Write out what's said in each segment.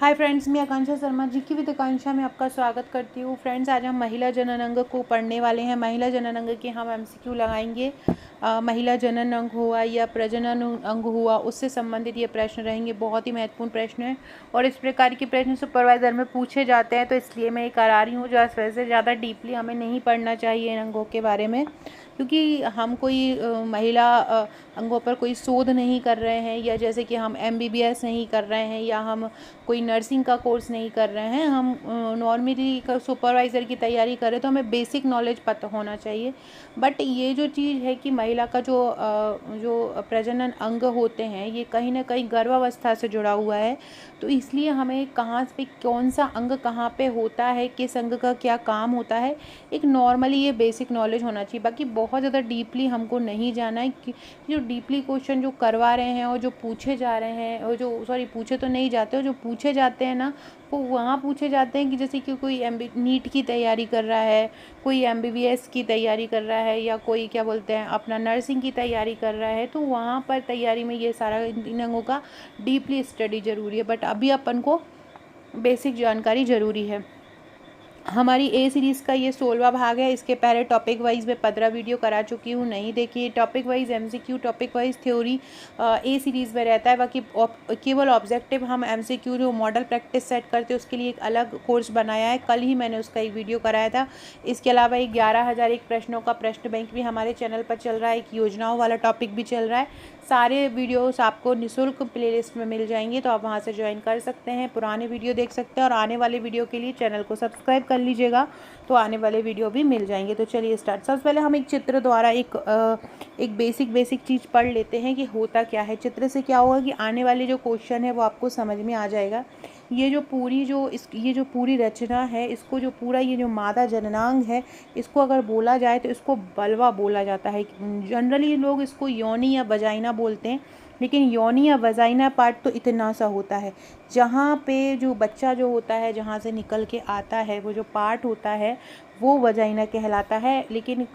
Hi friends, मैं आकांक्षा शर्मा जी की with आकांक्षा में आपका स्वागत करती हूँ। फ्रेंड्स, आज हम महिला जनन अंग को पढ़ने वाले हैं। महिला जनन अंग के हम एमसीक्यू लगाएंगे। महिला जनन अंग हुआ या प्रजनन अंग हुआ, उससे संबंधित ये प्रश्न रहेंगे। बहुत ही महत्वपूर्ण प्रश्न है और इस प्रकार के प्रश्न सुपरवाइजर में पूछे जाते हैं, तो इसलिए मैं ये करा रही हूँ। जो वैसे ज़्यादा डीपली हमें नहीं पढ़ना चाहिए इन अंगों के बारे में, क्योंकि हम कोई महिला अंगों पर कोई शोध नहीं कर रहे हैं, या जैसे कि हम एमबीबीएस नहीं कर रहे हैं, या हम कोई नर्सिंग का कोर्स नहीं कर रहे हैं। हम नॉर्मली का सुपरवाइज़र की तैयारी करें तो हमें बेसिक नॉलेज पता होना चाहिए। बट ये जो चीज़ है कि महिला का जो प्रजनन अंग होते हैं, ये कहीं ना कहीं गर्भावस्था से जुड़ा हुआ है। तो इसलिए हमें कहाँ पे कौन सा अंग कहाँ पे होता है, किस अंग का क्या काम होता है, एक नॉर्मली ये बेसिक नॉलेज होना चाहिए। बाकी बहुत ज़्यादा डीपली हमको नहीं जाना है कि जो डीपली क्वेश्चन जो करवा रहे हैं और जो पूछे जा रहे हैं, और जो पूछे तो नहीं जाते, और जो पूछे जाते हैं ना, वो वहाँ पूछे जाते हैं कि जैसे कि कोई नीट की तैयारी कर रहा है, कोई एमबीबीएस की तैयारी कर रहा है, या कोई क्या बोलते हैं अपना नर्सिंग की तैयारी कर रहा है। तो वहाँ पर तैयारी में ये सारा इन अंगों का डीपली स्टडी ज़रूरी है। बट अभी अपन को बेसिक जानकारी ज़रूरी है। हमारी ए सीरीज़ का ये 16वां भाग है। इसके पहले टॉपिक वाइज में 15 वीडियो करा चुकी हूँ, नहीं देखिए। Topic wise MCQ, topic wise theory ए सीरीज़ में रहता है। बाकी केवल ऑब्जेक्टिव हम एमसीक्यू जो मॉडल प्रैक्टिस सेट करते हैं उसके लिए एक अलग कोर्स बनाया है। कल ही मैंने उसका एक वीडियो कराया था। इसके अलावा एक 11,001 प्रश्नों का प्रश्न बैंक भी हमारे चैनल पर चल रहा है। एक योजनाओं वाला टॉपिक भी चल रहा है। सारे वीडियोस आपको निःशुल्क प्लेलिस्ट में मिल जाएंगे, तो आप वहां से ज्वाइन कर सकते हैं, पुराने वीडियो देख सकते हैं, और आने वाले वीडियो के लिए चैनल को सब्सक्राइब कर लीजिएगा, तो आने वाले वीडियो भी मिल जाएंगे। तो चलिए स्टार्ट। सबसे पहले हम एक चित्र द्वारा एक बेसिक चीज़ पढ़ लेते हैं कि होता क्या है। चित्र से क्या होगा कि आने वाले जो क्वेश्चन है वो आपको समझ में आ जाएगा। ये जो पूरी रचना है, इसको जो पूरा ये जो मादा जननांग है, इसको अगर बोला जाए तो इसको बलवा बोला जाता है। जनरली लोग इसको योनि या वजाइना बोलते हैं, लेकिन योनि या वजाइना पार्ट तो इतना सा होता है जहाँ पे जो बच्चा जो होता है, जहाँ से निकल के आता है, वो जो पार्ट होता है वो वजाइना कहलाता है। लेकिन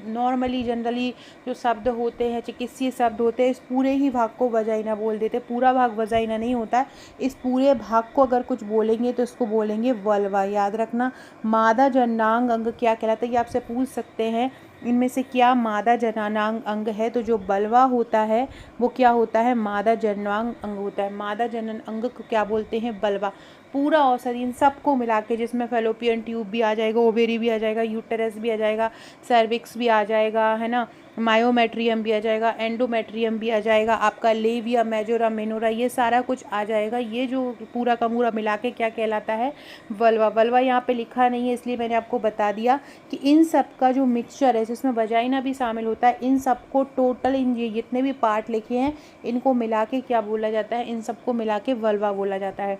नॉर्मली जनरली जो शब्द होते हैं, चिकित्सीय शब्द होते हैं, इस पूरे ही भाग को वजाइना बोल देते हैं। पूरा भाग वजाइना नहीं होता है। इस पूरे भाग को अगर कुछ बोलेंगे तो इसको बोलेंगे वल्वा। याद रखना, मादा जननांग अंग क्या कहलाता है, ये आपसे पूछ सकते हैं इनमें से क्या मादा जननांग अंग है। तो जो बलवा होता है वो क्या होता है, मादा जननांग अंग होता है। मादा जनन अंग को क्या बोलते हैं, बलवा। पूरा औसत इन सबको मिला के, जिसमें फेलोपियन ट्यूब भी आ जाएगा, ओवेरी भी आ जाएगा, यूटेरस भी आ जाएगा, सर्विक्स भी आ जाएगा, है ना, मायोमेट्रियम भी आ जाएगा, एंडोमेट्रियम भी आ जाएगा, आपका लेविया, मेजोरा, मेनोरा, ये सारा कुछ आ जाएगा। ये जो पूरा का पूरा मिला के क्या कहलाता है, वल्वा। वल्वा यहाँ पे लिखा नहीं है, इसलिए मैंने आपको बता दिया कि इन सब का जो मिक्सचर है, जिसमें वजाइना भी शामिल होता है, इन सबको टोटल, इन ये जितने भी पार्ट लिखे हैं इनको मिला के क्या बोला जाता है, इन सबको मिला के वल्वा बोला जाता है।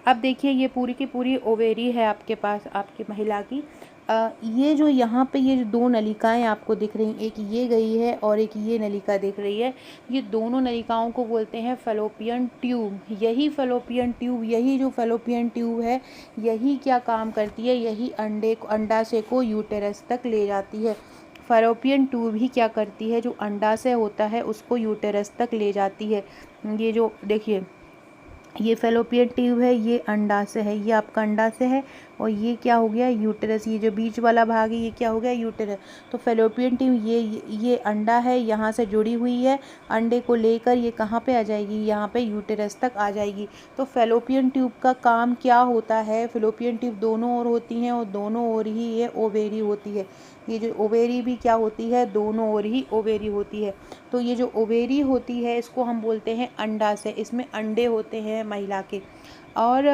अब देखिए, ये पूरी की पूरी ओवेरी है आपके पास, आपकी महिला की। ये जो यहाँ पे ये जो दो नलिकाएं आपको दिख रही हैं, एक ये गई है और एक ये नलिका दिख रही है, ये दोनों नलिकाओं को बोलते हैं फेलोपियन ट्यूब। यही फेलोपियन ट्यूब, यही जो फेलोपियन ट्यूब है, यही क्या काम करती है, यही अंडाशय को यूटेरस तक ले जाती है। फेलोपियन ट्यूब ही क्या करती है, जो अंडाशय होता है उसको यूटेरस तक ले जाती है। ये जो देखिए, ये फेलोपियन ट्यूब है, ये अंडाशय है, ये आपका अंडाशय है, और ये क्या हो गया, यूटेरस। ये जो बीच वाला भाग है ये क्या हो गया, यूटेरस। तो फेलोपियन ट्यूब ये अंडा है, यहाँ से जुड़ी हुई है। अंडे को लेकर ये कहाँ पे आ जाएगी, यहाँ पे यूटेरस तक आ जाएगी। तो फेलोपियन ट्यूब का काम क्या होता है, फेलोपियन ट्यूब दोनों ओर होती हैं, और दोनों ओर ही ये ओवेरी होती है। ये जो ओवेरी भी क्या होती है, दोनों ओर ही ओवेरी होती है। तो ये जो ओवेरी होती है इसको हम बोलते हैं अंडाशय। इसमें अंडे होते हैं महिला के। और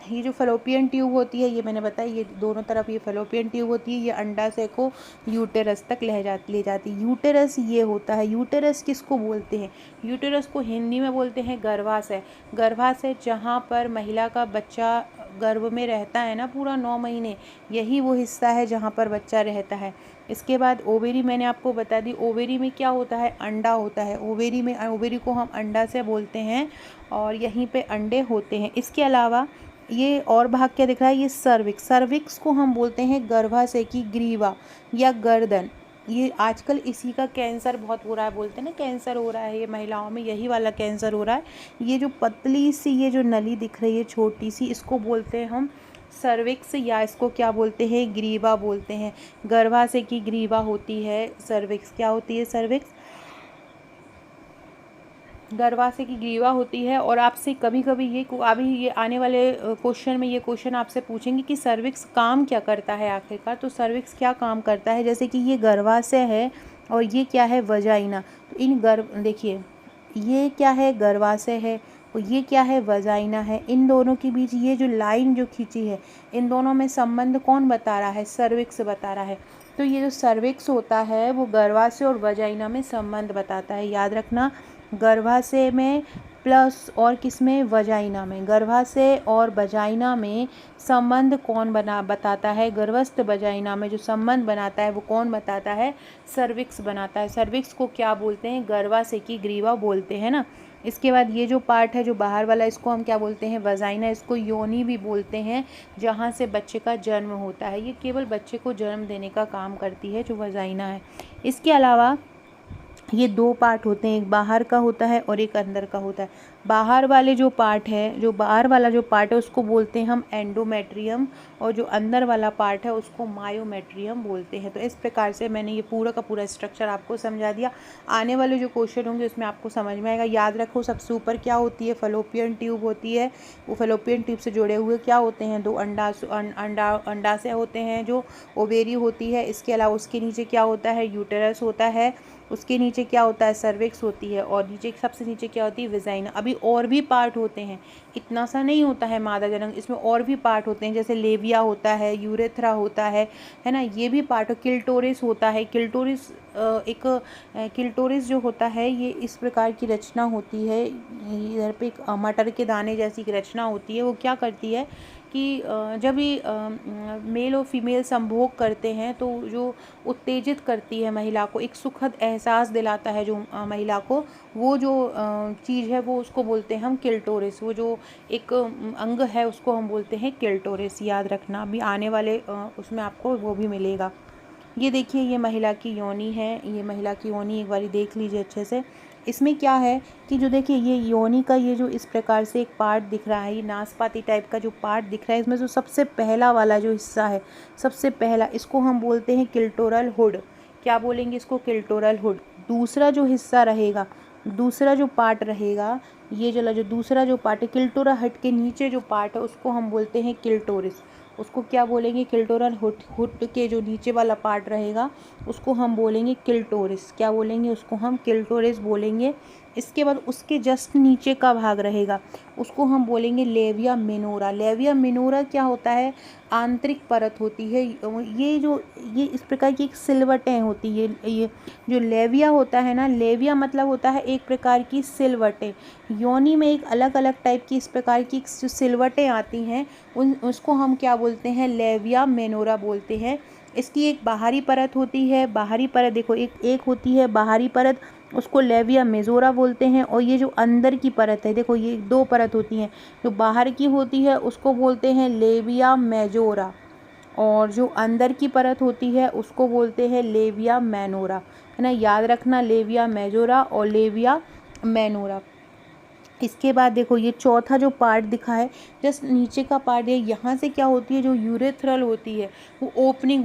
ये जो फेलोपियन ट्यूब होती है, ये मैंने बताया, ये दोनों तरफ ये फेलोपियन ट्यूब होती है, ये अंडाशय को यूटेरस तक ले जाती। यूटेरस ये होता है। यूटेरस किसको बोलते हैं, यूटेरस को हिंदी में बोलते हैं गर्भाशय। गर्भाशय जहाँ पर महिला का बच्चा गर्भ में रहता है ना, पूरा 9 महीने, यही वो हिस्सा है जहाँ पर बच्चा रहता है। इसके बाद ओवेरी मैंने आपको बता दी। ओवेरी में क्या होता है, अंडा होता है। ओवेरी को हम अंडा से बोलते हैं, और यहीं पे अंडे होते हैं। इसके अलावा ये और भाग क्या दिख रहा है, ये सर्विक्स। सर्विक्स को हम बोलते हैं गर्भाशय की ग्रीवा या गर्दन। ये आजकल इसी का कैंसर बहुत हो रहा है, बोलते हैं ना कैंसर हो रहा है, ये महिलाओं में यही वाला कैंसर हो रहा है। ये जो पतली सी ये जो नली दिख रही है छोटी सी, इसको बोलते हैं हम सर्विक्स, या इसको क्या बोलते हैं, ग्रीवा बोलते हैं। गर्भाशय की ग्रीवा होती है सर्विक्स। क्या होती है सर्विक्स? गर्भाशय की ग्रीवा होती है। और आपसे कभी कभी अभी ये आने वाले क्वेश्चन में ये क्वेश्चन आपसे पूछेंगे कि सर्विक्स काम क्या करता है आखिरकार। तो सर्विक्स क्या काम करता है, जैसे कि ये गर्भाशय है और ये क्या है, वजाइना। तो इन देखिए ये क्या है, गर्भाशय है, और ये क्या है, वजाइना है। इन दोनों के बीच ये जो लाइन जो खींची है, इन दोनों में संबंध कौन बता रहा है, सर्विक्स बता रहा है। तो ये जो सर्विक्स होता है वो गर्भाशय और वजाइना में संबंध बताता है। याद रखना, गर्भाशय में प्लस और किस में, वजाइना में। गर्भाशय और वजाइना में संबंध कौन बताता है, गर्भस्थ वजाइना में जो संबंध बनाता है वो कौन बताता है, सर्विक्स बनाता है। सर्विक्स को क्या बोलते हैं, गर्भाशय की ग्रीवा बोलते हैं ना। इसके बाद ये जो पार्ट है जो बाहर वाला, इसको हम क्या बोलते हैं, वजाइना। इसको योनि भी बोलते हैं, जहाँ से बच्चे का जन्म होता है। ये केवल बच्चे को जन्म देने का काम करती है जो वजाइना है। इसके अलावा ये दो पार्ट होते हैं, एक बाहर का होता है और एक अंदर का होता है। बाहर वाले जो पार्ट है, जो बाहर वाला जो पार्ट है उसको बोलते हैं हम एंडोमेट्रियम, और जो अंदर वाला पार्ट है उसको मायोमेट्रियम बोलते हैं। तो इस प्रकार से मैंने ये पूरा का पूरा स्ट्रक्चर आपको समझा दिया। आने वाले जो क्वेश्चन होंगे उसमें आपको समझ में आएगा। याद रखो, सबसे ऊपर क्या होती है, फलोपियन ट्यूब होती है। वो फलोपियन ट्यूब से जुड़े हुए क्या होते हैं, दो अंडाशय होते हैं, जो ओवेरी होती है। इसके अलावा उसके नीचे क्या होता है, यूटेरस होता है। उसके नीचे क्या होता है, सर्विक्स होती है। और नीचे सबसे नीचे क्या होती है, विजाइना। अभी और भी पार्ट होते हैं, इतना सा नहीं होता है मादा जनन, इसमें और भी पार्ट होते हैं, जैसे लेविया होता है, यूरेथ्रा होता है ना, ये भी पार्ट। किल्टोरिस होता है। किल्टोरिस किल्टोरिस जो होता है ये इस प्रकार की रचना होती है। इधर पे एक मटर के दाने जैसी एक रचना होती है। वो क्या करती है कि जब भी मेल और फीमेल संभोग करते हैं तो जो उत्तेजित करती है महिला को, एक सुखद एहसास दिलाता है जो महिला को, वो जो चीज़ है वो उसको बोलते हैं हम किल्टोरिस। वो जो एक अंग है उसको हम बोलते हैं किल्टोरिस। याद रखना, अभी आने वाले उसमें आपको वो भी मिलेगा। ये देखिए, ये महिला की योनि है। ये महिला की योनि एक बारी देख लीजिए अच्छे से। इसमें क्या है कि जो देखिए ये योनि का ये जो इस प्रकार से एक पार्ट दिख रहा है, ये नाशपाती टाइप का जो पार्ट दिख रहा है, इसमें जो सबसे पहला वाला जो हिस्सा है, सबसे पहला, इसको हम बोलते हैं किल्टोरल हुड। क्या बोलेंगे इसको, किल्टोरल हुड। दूसरा जो हिस्सा रहेगा, दूसरा जो पार्ट रहेगा, ये जो दूसरा जो पार्ट है, किल्टोरा हट के नीचे जो पार्ट है उसको हम बोलते हैं किल्टोरिस। उसको क्या बोलेंगे, किल्टोरल हुड के जो नीचे वाला पार्ट रहेगा उसको हम बोलेंगे किल्टोरिस। क्या बोलेंगे, उसको हम किल्टोरिस बोलेंगे। इसके बाद उसके जस्ट नीचे का भाग रहेगा उसको हम बोलेंगे लेविया मिनोरा। लेविया मिनोरा क्या होता है, आंतरिक परत होती है। ये इस प्रकार की एक सिलवटें होती है। ये जो लेविया होता है ना, लेविया मतलब होता है एक प्रकार की सिलवटें। योनि में एक अलग अलग टाइप की इस प्रकार की जो सिलवटें आती हैं उसको हम क्या बोलते हैं, लेविया मिनोरा बोलते हैं। इसकी एक बाहरी परत होती है, बाहरी परत देखो एक होती है बाहरी परत, उसको लेविया मेजोरा बोलते हैं। और ये जो अंदर की परत है, देखो ये दो परत होती हैं, जो बाहर की होती है उसको बोलते हैं लेविया मेजोरा, और जो अंदर की परत होती है उसको बोलते हैं लेविया मैनोरा, है ना। याद रखना, लेविया मेजोरा और लेविया मैनोरा। इसके बाद देखो ये चौथा जो पार्ट दिखा है, जस्ट नीचे का पार्ट है, यहाँ से क्या होती है, जो यूरेथ्रल होती है वो ओपनिंग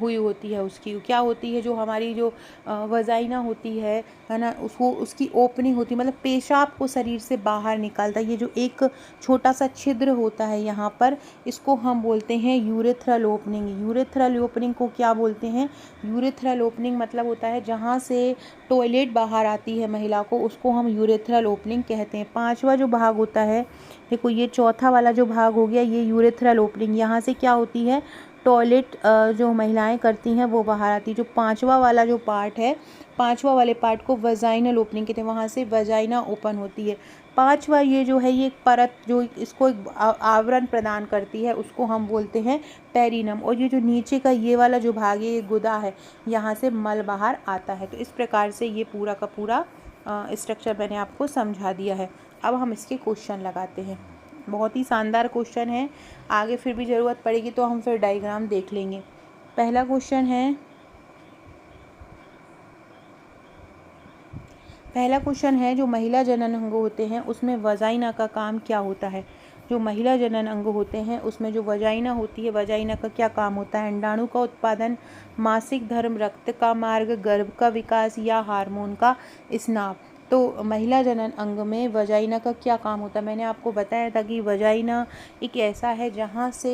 हुई होती है उसकी। क्या होती है, जो हमारी जो वजाइना होती है ना, उसको उसकी ओपनिंग होती है, मतलब पेशाब को शरीर से बाहर निकालता है। ये जो एक छोटा सा छिद्र होता है यहाँ पर, इसको हम बोलते हैं यूरेथ्रल ओपनिंग। यूरेथ्रल ओपनिंग को क्या बोलते हैं, यूरेथ्रल ओपनिंग मतलब होता है जहाँ से टॉयलेट बाहर आती है महिला को, उसको हम यूरेथ्रल ओपनिंग कहते हैं। पांचवा जो भाग होता है, देखो ये चौथा वाला जो भाग हो गया ये यूरेथ्रल ओपनिंग, यहाँ से क्या होती है, टॉयलेट जो महिलाएं करती हैं वो बाहर आती है। जो पांचवा वाला जो पार्ट है, पांचवा वाले पार्ट को वजाइनल ओपनिंग कहते हैं, वहाँ से वजाइना ओपन होती है। पांचवा ये जो है, ये एक परत जो इसको एक आवरण प्रदान करती है उसको हम बोलते हैं पेरिनम। और ये जो नीचे का ये वाला जो भाग है, ये गुदा है, यहाँ से मल बाहर आता है। तो इस प्रकार से ये पूरा का पूरा स्ट्रक्चर मैंने आपको समझा दिया है। अब हम इसके क्वेश्चन लगाते हैं। बहुत ही शानदार क्वेश्चन है, आगे फिर भी ज़रूरत पड़ेगी तो हम फिर डायग्राम देख लेंगे। पहला क्वेश्चन है, पहला क्वेश्चन है, जो महिला जनन अंग होते हैं उसमें वजाइना का काम क्या होता है। जो महिला जनन अंग होते हैं उसमें जो वजाइना होती है, वजाइना का क्या काम होता है। अंडाणु का उत्पादन, मासिक धर्म, रक्त का मार्ग, गर्भ का विकास या हार्मोन का स्राव। तो महिला जनन अंग में वजाइना का क्या काम होता है। मैंने आपको बताया था कि वजाइना एक ऐसा है जहाँ से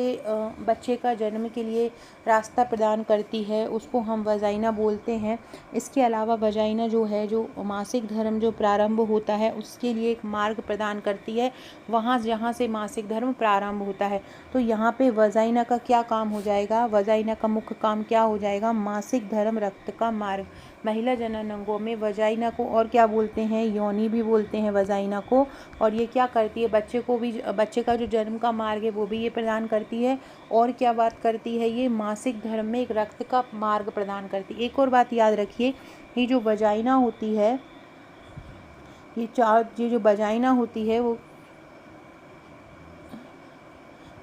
बच्चे का जन्म के लिए रास्ता प्रदान करती है, उसको हम वजाइना बोलते हैं। इसके अलावा वजाइना जो है, जो मासिक धर्म जो प्रारंभ होता है उसके लिए एक मार्ग प्रदान करती है, वहाँ जहाँ से मासिक धर्म प्रारंभ होता है। तो यहाँ पे वजाइना का क्या काम हो जाएगा, वजाइना का मुख्य काम क्या हो जाएगा, मासिक धर्म, रक्त का मार्ग। महिला जनन अंगों में वजाइना को और क्या बोलते हैं, योनि भी बोलते हैं वजाइना को। और ये क्या करती है, बच्चे को भी, बच्चे का जो जन्म का मार्ग है वो भी ये प्रदान करती है। और क्या बात करती है, ये मासिक धर्म में एक रक्त का मार्ग प्रदान करती है। एक और बात याद रखिए, ये जो वजाइना होती है, ये जो वजाइना होती है वो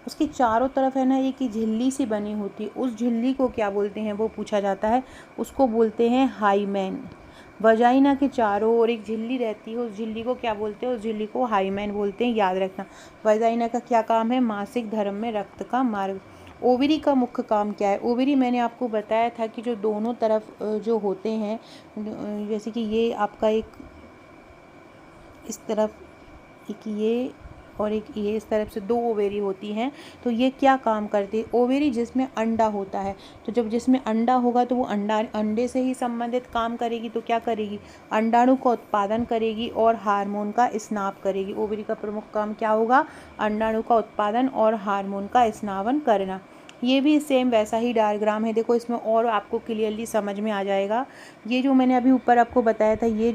उसकी चारों तरफ है ना एक ही झिल्ली सी बनी होती है। उस झिल्ली को क्या बोलते हैं वो पूछा जाता है, उसको बोलते हैं हाइमेन। वजाइना के चारों ओर एक झिल्ली रहती है, उस झिल्ली को क्या बोलते हैं, उस झिल्ली को हाइमेन बोलते हैं, याद रखना। वजाइना का क्या काम है, मासिक धर्म में रक्त का मार्ग। ओवरी का मुख्य काम क्या है। ओवरी मैंने आपको बताया था कि जो दोनों तरफ जो होते हैं, जैसे कि ये आपका एक इस तरफ, एक ये और एक ये, इस तरफ से दो ओवेरी होती हैं। तो ये क्या काम करती है, ओवेरी जिसमें अंडा होता है, तो जब जिसमें अंडा होगा तो वो अंडे से ही संबंधित काम करेगी। तो क्या करेगी, अंडाणु का उत्पादन करेगी और हार्मोन का स्राव करेगी। ओवेरी का प्रमुख काम क्या होगा, अंडाणु का उत्पादन और हार्मोन का स्रावन करना। ये भी सेम वैसा ही डायग्राम है, देखो इसमें और आपको क्लियरली समझ में आ जाएगा। ये जो मैंने अभी ऊपर आपको बताया था, ये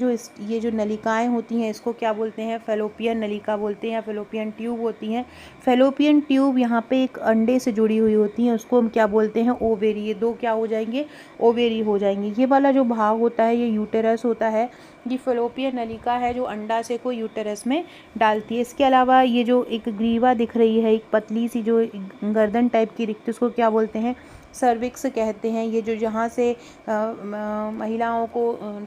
जो नलिकाएं होती हैं इसको क्या बोलते हैं, फेलोपियन नलिका बोलते हैं या फेलोपियन ट्यूब होती हैं। फेलोपियन ट्यूब यहाँ पे एक अंडे से जुड़ी हुई होती हैं, उसको हम क्या बोलते हैं, ओवेरी। ये दो क्या हो जाएंगे, ओवेरी हो जाएंगे। ये वाला जो भाग होता है ये यूटेरस होता है। ये फेलोपियन नलिका है जो अंडाशय को यूटेरस में डालती है। इसके अलावा ये जो एक ग्रीवा दिख रही है, एक पतली सी जो गर्दन टाइप की रिक्त, उसको क्या बोलते हैं, सर्विक्स कहते हैं। ये जो जहाँ से महिलाओं को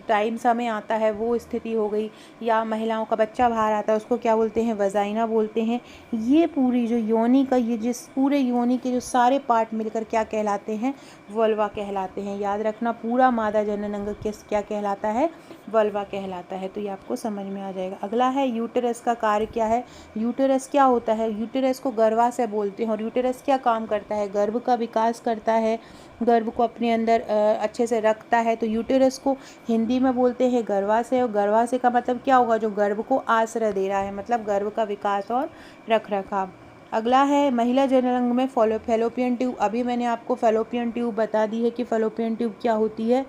टाइम समय आता है वो स्थिति हो गई, या महिलाओं का बच्चा बाहर आता है उसको क्या बोलते हैं, वजाइना बोलते हैं। ये पूरी जो योनि का, ये जिस पूरे योनि के जो सारे पार्ट मिलकर क्या कहलाते हैं, वल्वा कहलाते हैं। याद रखना, पूरा मादा जनन अंग क्या कहलाता है, वल्वा कहलाता है। तो ये आपको समझ में आ जाएगा। अगला है यूटेरस का कार्य क्या है। यूटेरस क्या होता है, यूटेरस को गर्भाशय बोलते हैं। और यूटेरस क्या काम करता है, गर्भ का विकास करता है, गर्भ को अपने अंदर अच्छे से रखता है। तो यूटेरस को हिंदी में बोलते हैं गर्भाशय। और गर्भाशय का मतलब क्या होगा, जो गर्भ को आश्रय दे रहा है, मतलब गर्भ का विकास और रख रखाव। अगला है महिला जनन अंग में फेलोपियन ट्यूब। अभी मैंने आपको फेलोपियन ट्यूब बता दी है कि फेलोपियन ट्यूब क्या होती है।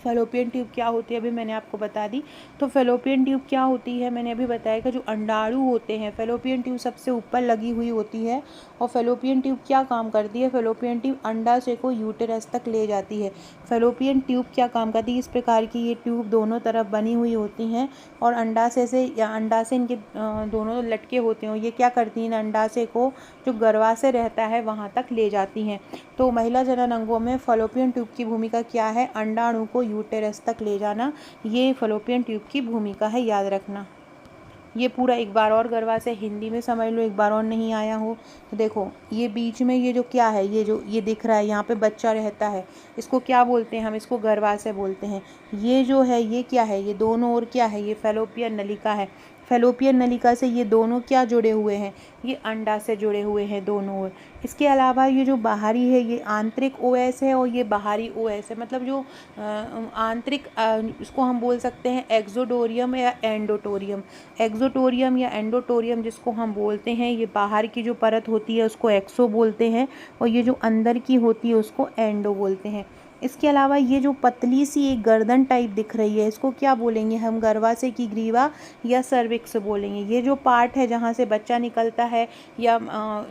फेलोपियन ट्यूब क्या होती है अभी मैंने आपको बता दी। तो फेलोपियन ट्यूब क्या होती है, मैंने अभी बताया कि जो अंडाणु होते हैं, फेलोपियन ट्यूब सबसे ऊपर लगी हुई होती है। और फेलोपियन ट्यूब क्या काम करती है, फेलोपियन ट्यूब अंडाशय को यूटेरस तक ले जाती है। फेलोपियन ट्यूब क्या काम करती है, इस प्रकार की ये ट्यूब दोनों तरफ बनी हुई होती हैं और अंडाशय से या अंडाशय इनके दोनों लटके होते हैं। ये क्या करती हैं, अंडाशय को जो गर्भाशय रहता है वहाँ तक ले जाती हैं। तो महिला जनन अंगों में फेलोपियन ट्यूब की भूमिका क्या है, अंडाणु को यूटेरस तक ले जाना, ये फेलोपियन ट्यूब की भूमिका है, याद रखना। ये पूरा एक बार और गर्भाशय हिंदी में समझ लो, एक बार और नहीं आया हो तो देखो, ये बीच में ये जो क्या है, ये जो ये दिख रहा है यहाँ पे बच्चा रहता है, इसको क्या बोलते हैं हम, इसको गर्भाशय बोलते हैं। ये जो है ये क्या है, ये दोनों ओर क्या है, ये फेलोपियन नलिका है। फेलोपियन नलिका से ये दोनों क्या जुड़े हुए हैं, ये अंडा से जुड़े हुए हैं दोनों ओर। इसके अलावा ये जो बाहरी है ये आंतरिक ओएस है और ये बाहरी ओएस है। मतलब जो आंतरिक, इसको हम बोल सकते हैं एक्सोडोरियम या एंडोटोरियम। एक्सोटोरियम या एंडोटोरियम जिसको हम बोलते हैं, ये बाहर की जो परत होती है उसको एक्सो बोलते हैं और ये जो अंदर की होती है उसको एंडो बोलते हैं। इसके अलावा ये जो पतली सी एक गर्दन टाइप दिख रही है इसको क्या बोलेंगे हम, गर्भाशय की ग्रीवा या सर्विक्स बोलेंगे। ये जो पार्ट है जहाँ से बच्चा निकलता है या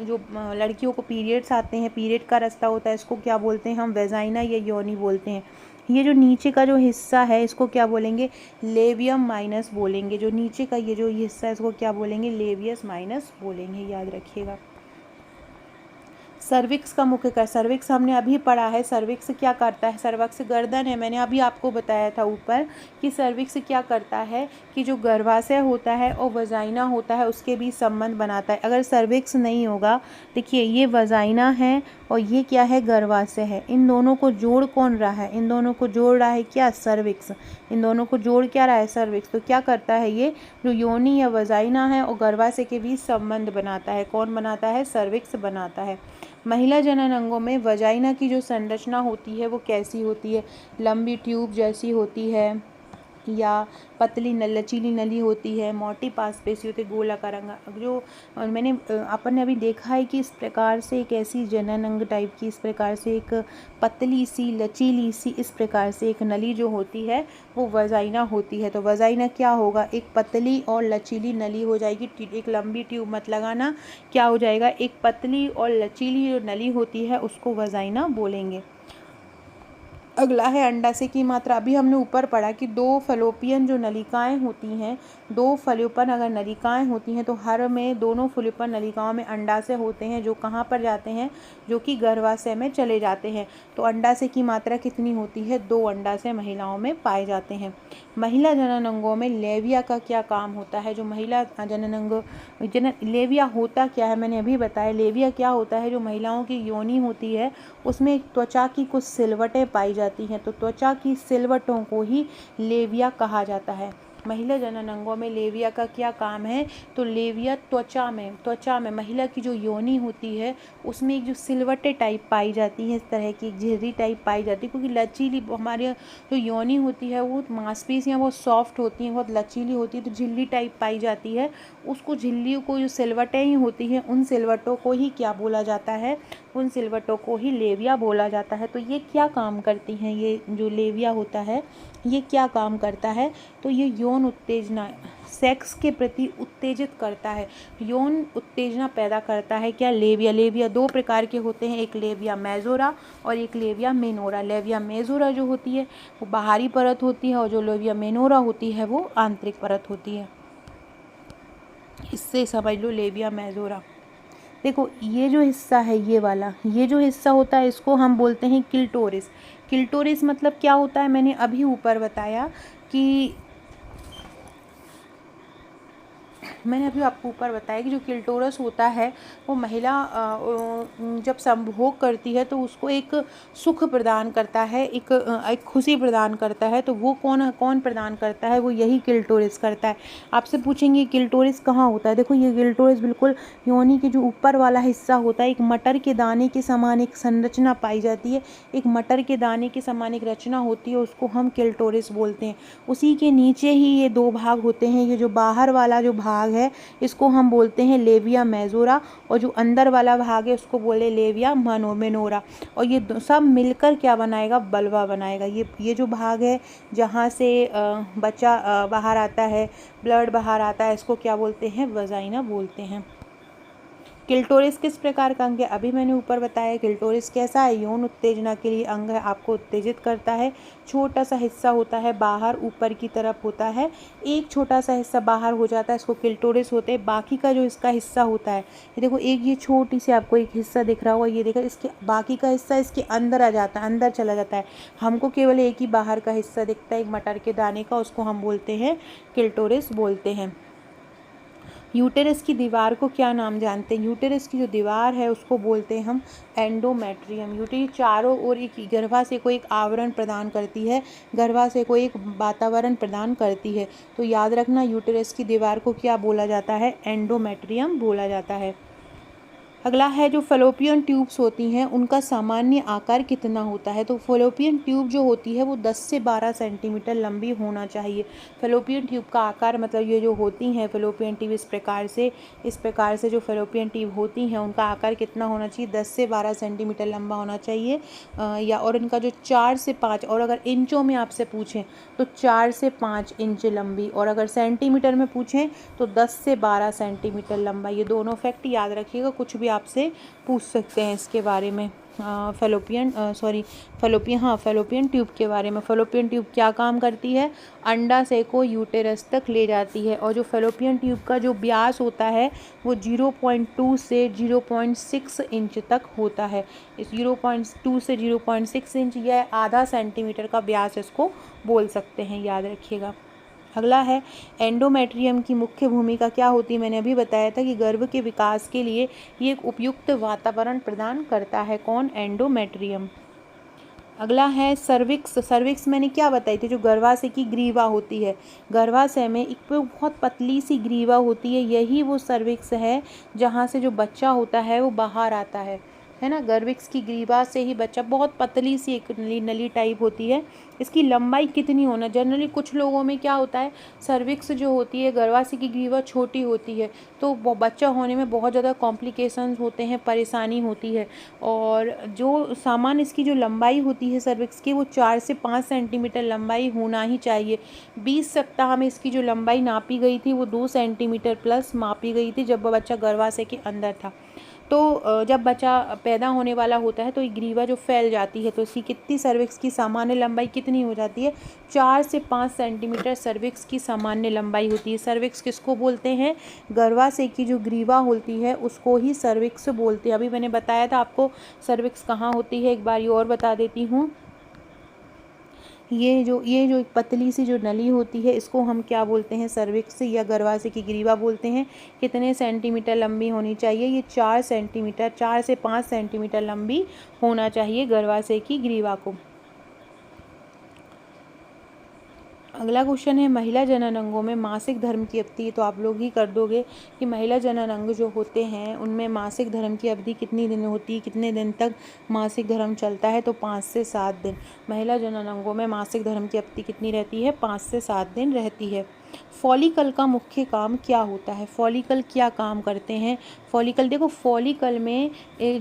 जो लड़कियों को पीरियड्स आते हैं, पीरियड का रास्ता होता है, इसको क्या बोलते हैं हम, वेजाइना या योनि बोलते हैं। ये जो नीचे का जो हिस्सा है इसको क्या बोलेंगे, लेवियम माइनस बोलेंगे। जो नीचे का ये जो हिस्सा है इसको क्या बोलेंगे, लेवियस माइनस बोलेंगे, याद रखिएगा। सर्विक्स का मुख्य कार्य, सर्विक्स हमने अभी पढ़ा है। सर्विक्स क्या करता है? सर्वक्स गर्दन है, मैंने अभी आपको बताया था ऊपर कि सर्विक्स क्या करता है कि जो गर्भाशय होता है और वजाइना होता है उसके बीच संबंध बनाता है। अगर सर्विक्स नहीं होगा, देखिए ये वजाइना है और ये क्या है? गर्भाशय है। इन दोनों को जोड़ कौन रहा है? इन दोनों को जोड़ रहा है क्या? सर्विक्स। इन दोनों को जोड़ क्या रहा है? सर्विक्स। तो क्या करता है ये? जो योनि या वजाइना है और गर्भाशय के बीच संबंध बनाता है। कौन बनाता है? सर्विक्स बनाता है। महिला जनन अंगों में वजाइना की जो संरचना होती है वो कैसी होती है? लंबी ट्यूब जैसी होती है या पतली लचीली नली होती है, मोटी मांसपेशी होती है, गोलाकार अंग। जो मैंने अपन ने अभी देखा है कि इस प्रकार से एक ऐसी जनन अंग टाइप की, इस प्रकार से एक पतली सी लचीली सी इस प्रकार से एक नली जो होती है वो वजाइना होती है। तो वजाइना क्या होगा? एक पतली और लचीली नली हो जाएगी। एक लंबी ट्यूब मत लगाना, क्या हो जाएगा? एक पतली और लचीली जो नली होती है उसको वजाइना बोलेंगे। अगला है अंडाशय की मात्रा। अभी हमने ऊपर पढ़ा कि दो फलोपियन जो नलिकाएं होती हैं, दो फलोपन अगर नलिकाएं होती हैं तो हर में दोनों फलोपन नलिकाओं में अंडाशय होते हैं जो कहाँ पर जाते हैं? जो कि गर्भाशय में चले जाते हैं। तो अंडाशय की मात्रा कितनी होती है? 2 अंडाशय महिलाओं में पाए जाते हैं। महिला जनन अंगों में लेविया का क्या काम होता है? जो महिला जनन अंग लेविया होता क्या है? मैंने अभी बताया। लेविया क्या होता है? जो महिलाओं की योनि होती है उसमें त्वचा की कुछ सिलवटें पाई जाती हैं, तो त्वचा की सिलवटों को ही लेविया कहा जाता है। महिला जनन अंगों में लेविया का क्या काम है? तो लेविया त्वचा में महिला की जो योनि होती है उसमें एक जो सिलवटें टाइप पाई जाती है, इस तरह की एक झिर्री टाइप पाई जाती है, क्योंकि लचीली हमारे जो योनि होती है वो मांसपेशियाँ बहुत सॉफ्ट होती हैं, बहुत लचीली होती है, तो झिल्ली टाइप पाई जाती है। उसको झिल्लियों को जो सिलवटें ही होती हैं उन सिलवटों को ही क्या बोला जाता है? उन सिलवटों को ही लेविया बोला जाता है। तो ये क्या काम करती हैं? ये जो लेविया होता है ये क्या काम करता है? तो ये यौन उत्तेजना, सेक्स के प्रति उत्तेजित करता है, यौन उत्तेजना पैदा करता है। क्या? लेविया। लेविया 2 प्रकार के होते हैं, एक लेविया मेजोरा और एक लेविया मेनोरा। लेविया मेजोरा जो होती है वो बाहरी परत होती है और जो लेविया मेनोरा होती है वो आंतरिक परत होती है। इससे समझ लो लेविया मेजोरा। देखो ये जो हिस्सा है ये वाला, ये जो हिस्सा होता है इसको हम बोलते हैं क्लिटोरिस। क्लिटोरिस मतलब क्या होता है? मैंने अभी ऊपर बताया कि आपको ऊपर बताया कि जो क्लिटोरस होता है वो महिला जब संभोग करती है तो उसको एक सुख प्रदान करता है, एक खुशी प्रदान करता है। तो वो कौन प्रदान करता है? वो यही क्लिटोरिस करता है। आपसे पूछेंगे क्लिटोरिस कहाँ होता है? देखो ये क्लिटोरिस बिल्कुल योनि के जो ऊपर वाला हिस्सा होता है, एक मटर के दाने के समान एक संरचना पाई जाती है, एक मटर के दाने के समान एक रचना होती है, उसको हम क्लिटोरिस बोलते हैं। उसी के नीचे ही ये 2 भाग होते हैं। ये जो बाहर वाला जो भाग है इसको हम बोलते हैं लेविया मेजोरा और जो अंदर वाला भाग है उसको बोले लेविया मेनोरा। और ये सब मिलकर क्या बनाएगा? बल्वा बनाएगा। ये जो भाग है जहाँ से बच्चा बाहर आता है, ब्लड बाहर आता है, इसको क्या बोलते हैं? वजाइना बोलते हैं। क्लिटोरिस किस प्रकार का अंग है? अभी मैंने ऊपर बताया। क्लिटोरिस कैसा है? यौन उत्तेजना के लिए अंग है, आपको उत्तेजित करता है। छोटा सा हिस्सा होता है बाहर ऊपर की तरफ होता है, एक छोटा सा हिस्सा बाहर हो जाता है, इसको क्लिटोरिस होते हैं। बाकी का जो इसका हिस्सा होता है, ये देखो एक ये छोटी सी आपको एक हिस्सा दिख रहा होगा, ये देखो इसके बाकी का हिस्सा इसके अंदर आ जाता है, अंदर चला जाता है। हमको केवल एक ही बाहर का हिस्सा दिखता है, एक मटर के दाने का, उसको हम बोलते हैं क्लिटोरिस बोलते हैं। यूटेरस की दीवार को क्या नाम जानते हैं? यूटेरस की जो दीवार है उसको बोलते हैं हम एंडोमेट्रियम। यूटेरस चारों ओर एक गर्भाशय को एक आवरण प्रदान करती है, गर्भाशय को एक वातावरण प्रदान करती है। तो याद रखना यूटेरस की दीवार को क्या बोला जाता है? एंडोमेट्रियम बोला जाता है। अगला है जो फलोपियन ट्यूब्स होती हैं उनका सामान्य आकार कितना होता है? तो फलोपियन ट्यूब जो होती है वो 10 से 12 सेंटीमीटर लंबी होना चाहिए। फलोपियन ट्यूब का आकार मतलब ये जो होती हैं फलोपियन ट्यूब इस प्रकार से जो फलोपियन ट्यूब होती हैं उनका आकार कितना होना चाहिए? 10 से 12 सेंटीमीटर लंबा होना चाहिए। और इनका जो 4 से 5, और अगर इंचों में आपसे पूछें तो 4 से 5 इंच लंबी, और अगर सेंटीमीटर में पूछें तो 10 से 12 सेंटीमीटर लंबा। ये दोनों फैक्ट याद रखिएगा, कुछ भी आपसे पूछ सकते हैं इसके बारे में। फैलोपियन ट्यूब के बारे में। फैलोपियन ट्यूब क्या काम करती है? अंडाशय को यूटेरस तक ले जाती है। और जो फैलोपियन ट्यूब का जो व्यास होता है वो 0.2 से 0.6 इंच तक होता है। इस 0.2 से 0.6 इंच या आधा सेंटीमीटर का व्यास इसको बोल सकते हैं, याद रखिएगा। अगला है एंडोमेट्रियम की मुख्य भूमिका क्या होती है? मैंने अभी बताया था कि गर्भ के विकास के लिए ये एक उपयुक्त वातावरण प्रदान करता है। कौन? एंडोमेट्रियम। अगला है सर्विक्स। सर्विक्स मैंने क्या बताई थी? जो गर्भाशय की ग्रीवा होती है, गर्भाशय में एक बहुत पतली सी ग्रीवा होती है, यही वो सर्विक्स है जहाँ से जो बच्चा होता है वो बाहर आता है ना। गर्विक्स की ग्रीवा से ही बच्चा, बहुत पतली सी एक नली नली टाइप होती है। इसकी लंबाई कितनी होना? जनरली कुछ लोगों में क्या होता है, सर्विक्स जो होती है, गर्भाशय की ग्रीवा छोटी होती है तो वो बच्चा होने में बहुत ज़्यादा कॉम्प्लिकेशंस होते हैं, परेशानी होती है। और जो सामान्य इसकी जो लंबाई होती है सर्विक्स की, वो 4 से 5 सेंटीमीटर लंबाई होना ही चाहिए। 20 सप्ताह में इसकी जो लंबाई नापी गई थी वो 2 सेंटीमीटर प्लस मापी गई थी जब बच्चा गर्भाशय के अंदर था। तो जब बच्चा पैदा होने वाला होता है तो ये ग्रीवा जो फैल जाती है, तो इसकी कितनी सर्विक्स की सामान्य लंबाई कितनी हो जाती है? 4 से 5 सेंटीमीटर सर्विक्स की सामान्य लंबाई होती है। सर्विक्स किसको बोलते हैं? गर्भाशय की जो ग्रीवा होती है उसको ही सर्विक्स बोलते हैं। अभी मैंने बताया था आपको सर्विक्स कहाँ होती है, एक बार ये और बता देती हूँ। ये जो एक पतली सी जो नली होती है इसको हम क्या बोलते हैं? सर्विक्स या गर्भाशय की ग्रीवा बोलते हैं। कितने सेंटीमीटर लंबी होनी चाहिए? ये 4 सेंटीमीटर, 4 से 5 सेंटीमीटर लंबी होना चाहिए गर्भाशय की ग्रीवा को। अगला क्वेश्चन है महिला जनन अंगों में मासिक धर्म की अवधि। तो आप लोग ही कर दोगे कि महिला जनन अंग जो होते हैं उनमें मासिक धर्म की अवधि कितनी दिन होती है, कितने दिन तक मासिक धर्म चलता है? तो 5 से 7 दिन। महिला जनन अंगों में मासिक धर्म की अवधि कितनी रहती है? 5 से 7 दिन रहती है। फॉलिकल का मुख्य काम क्या होता है? फॉलिकल क्या काम करते हैं? फॉलिकल, देखो फॉलिकल में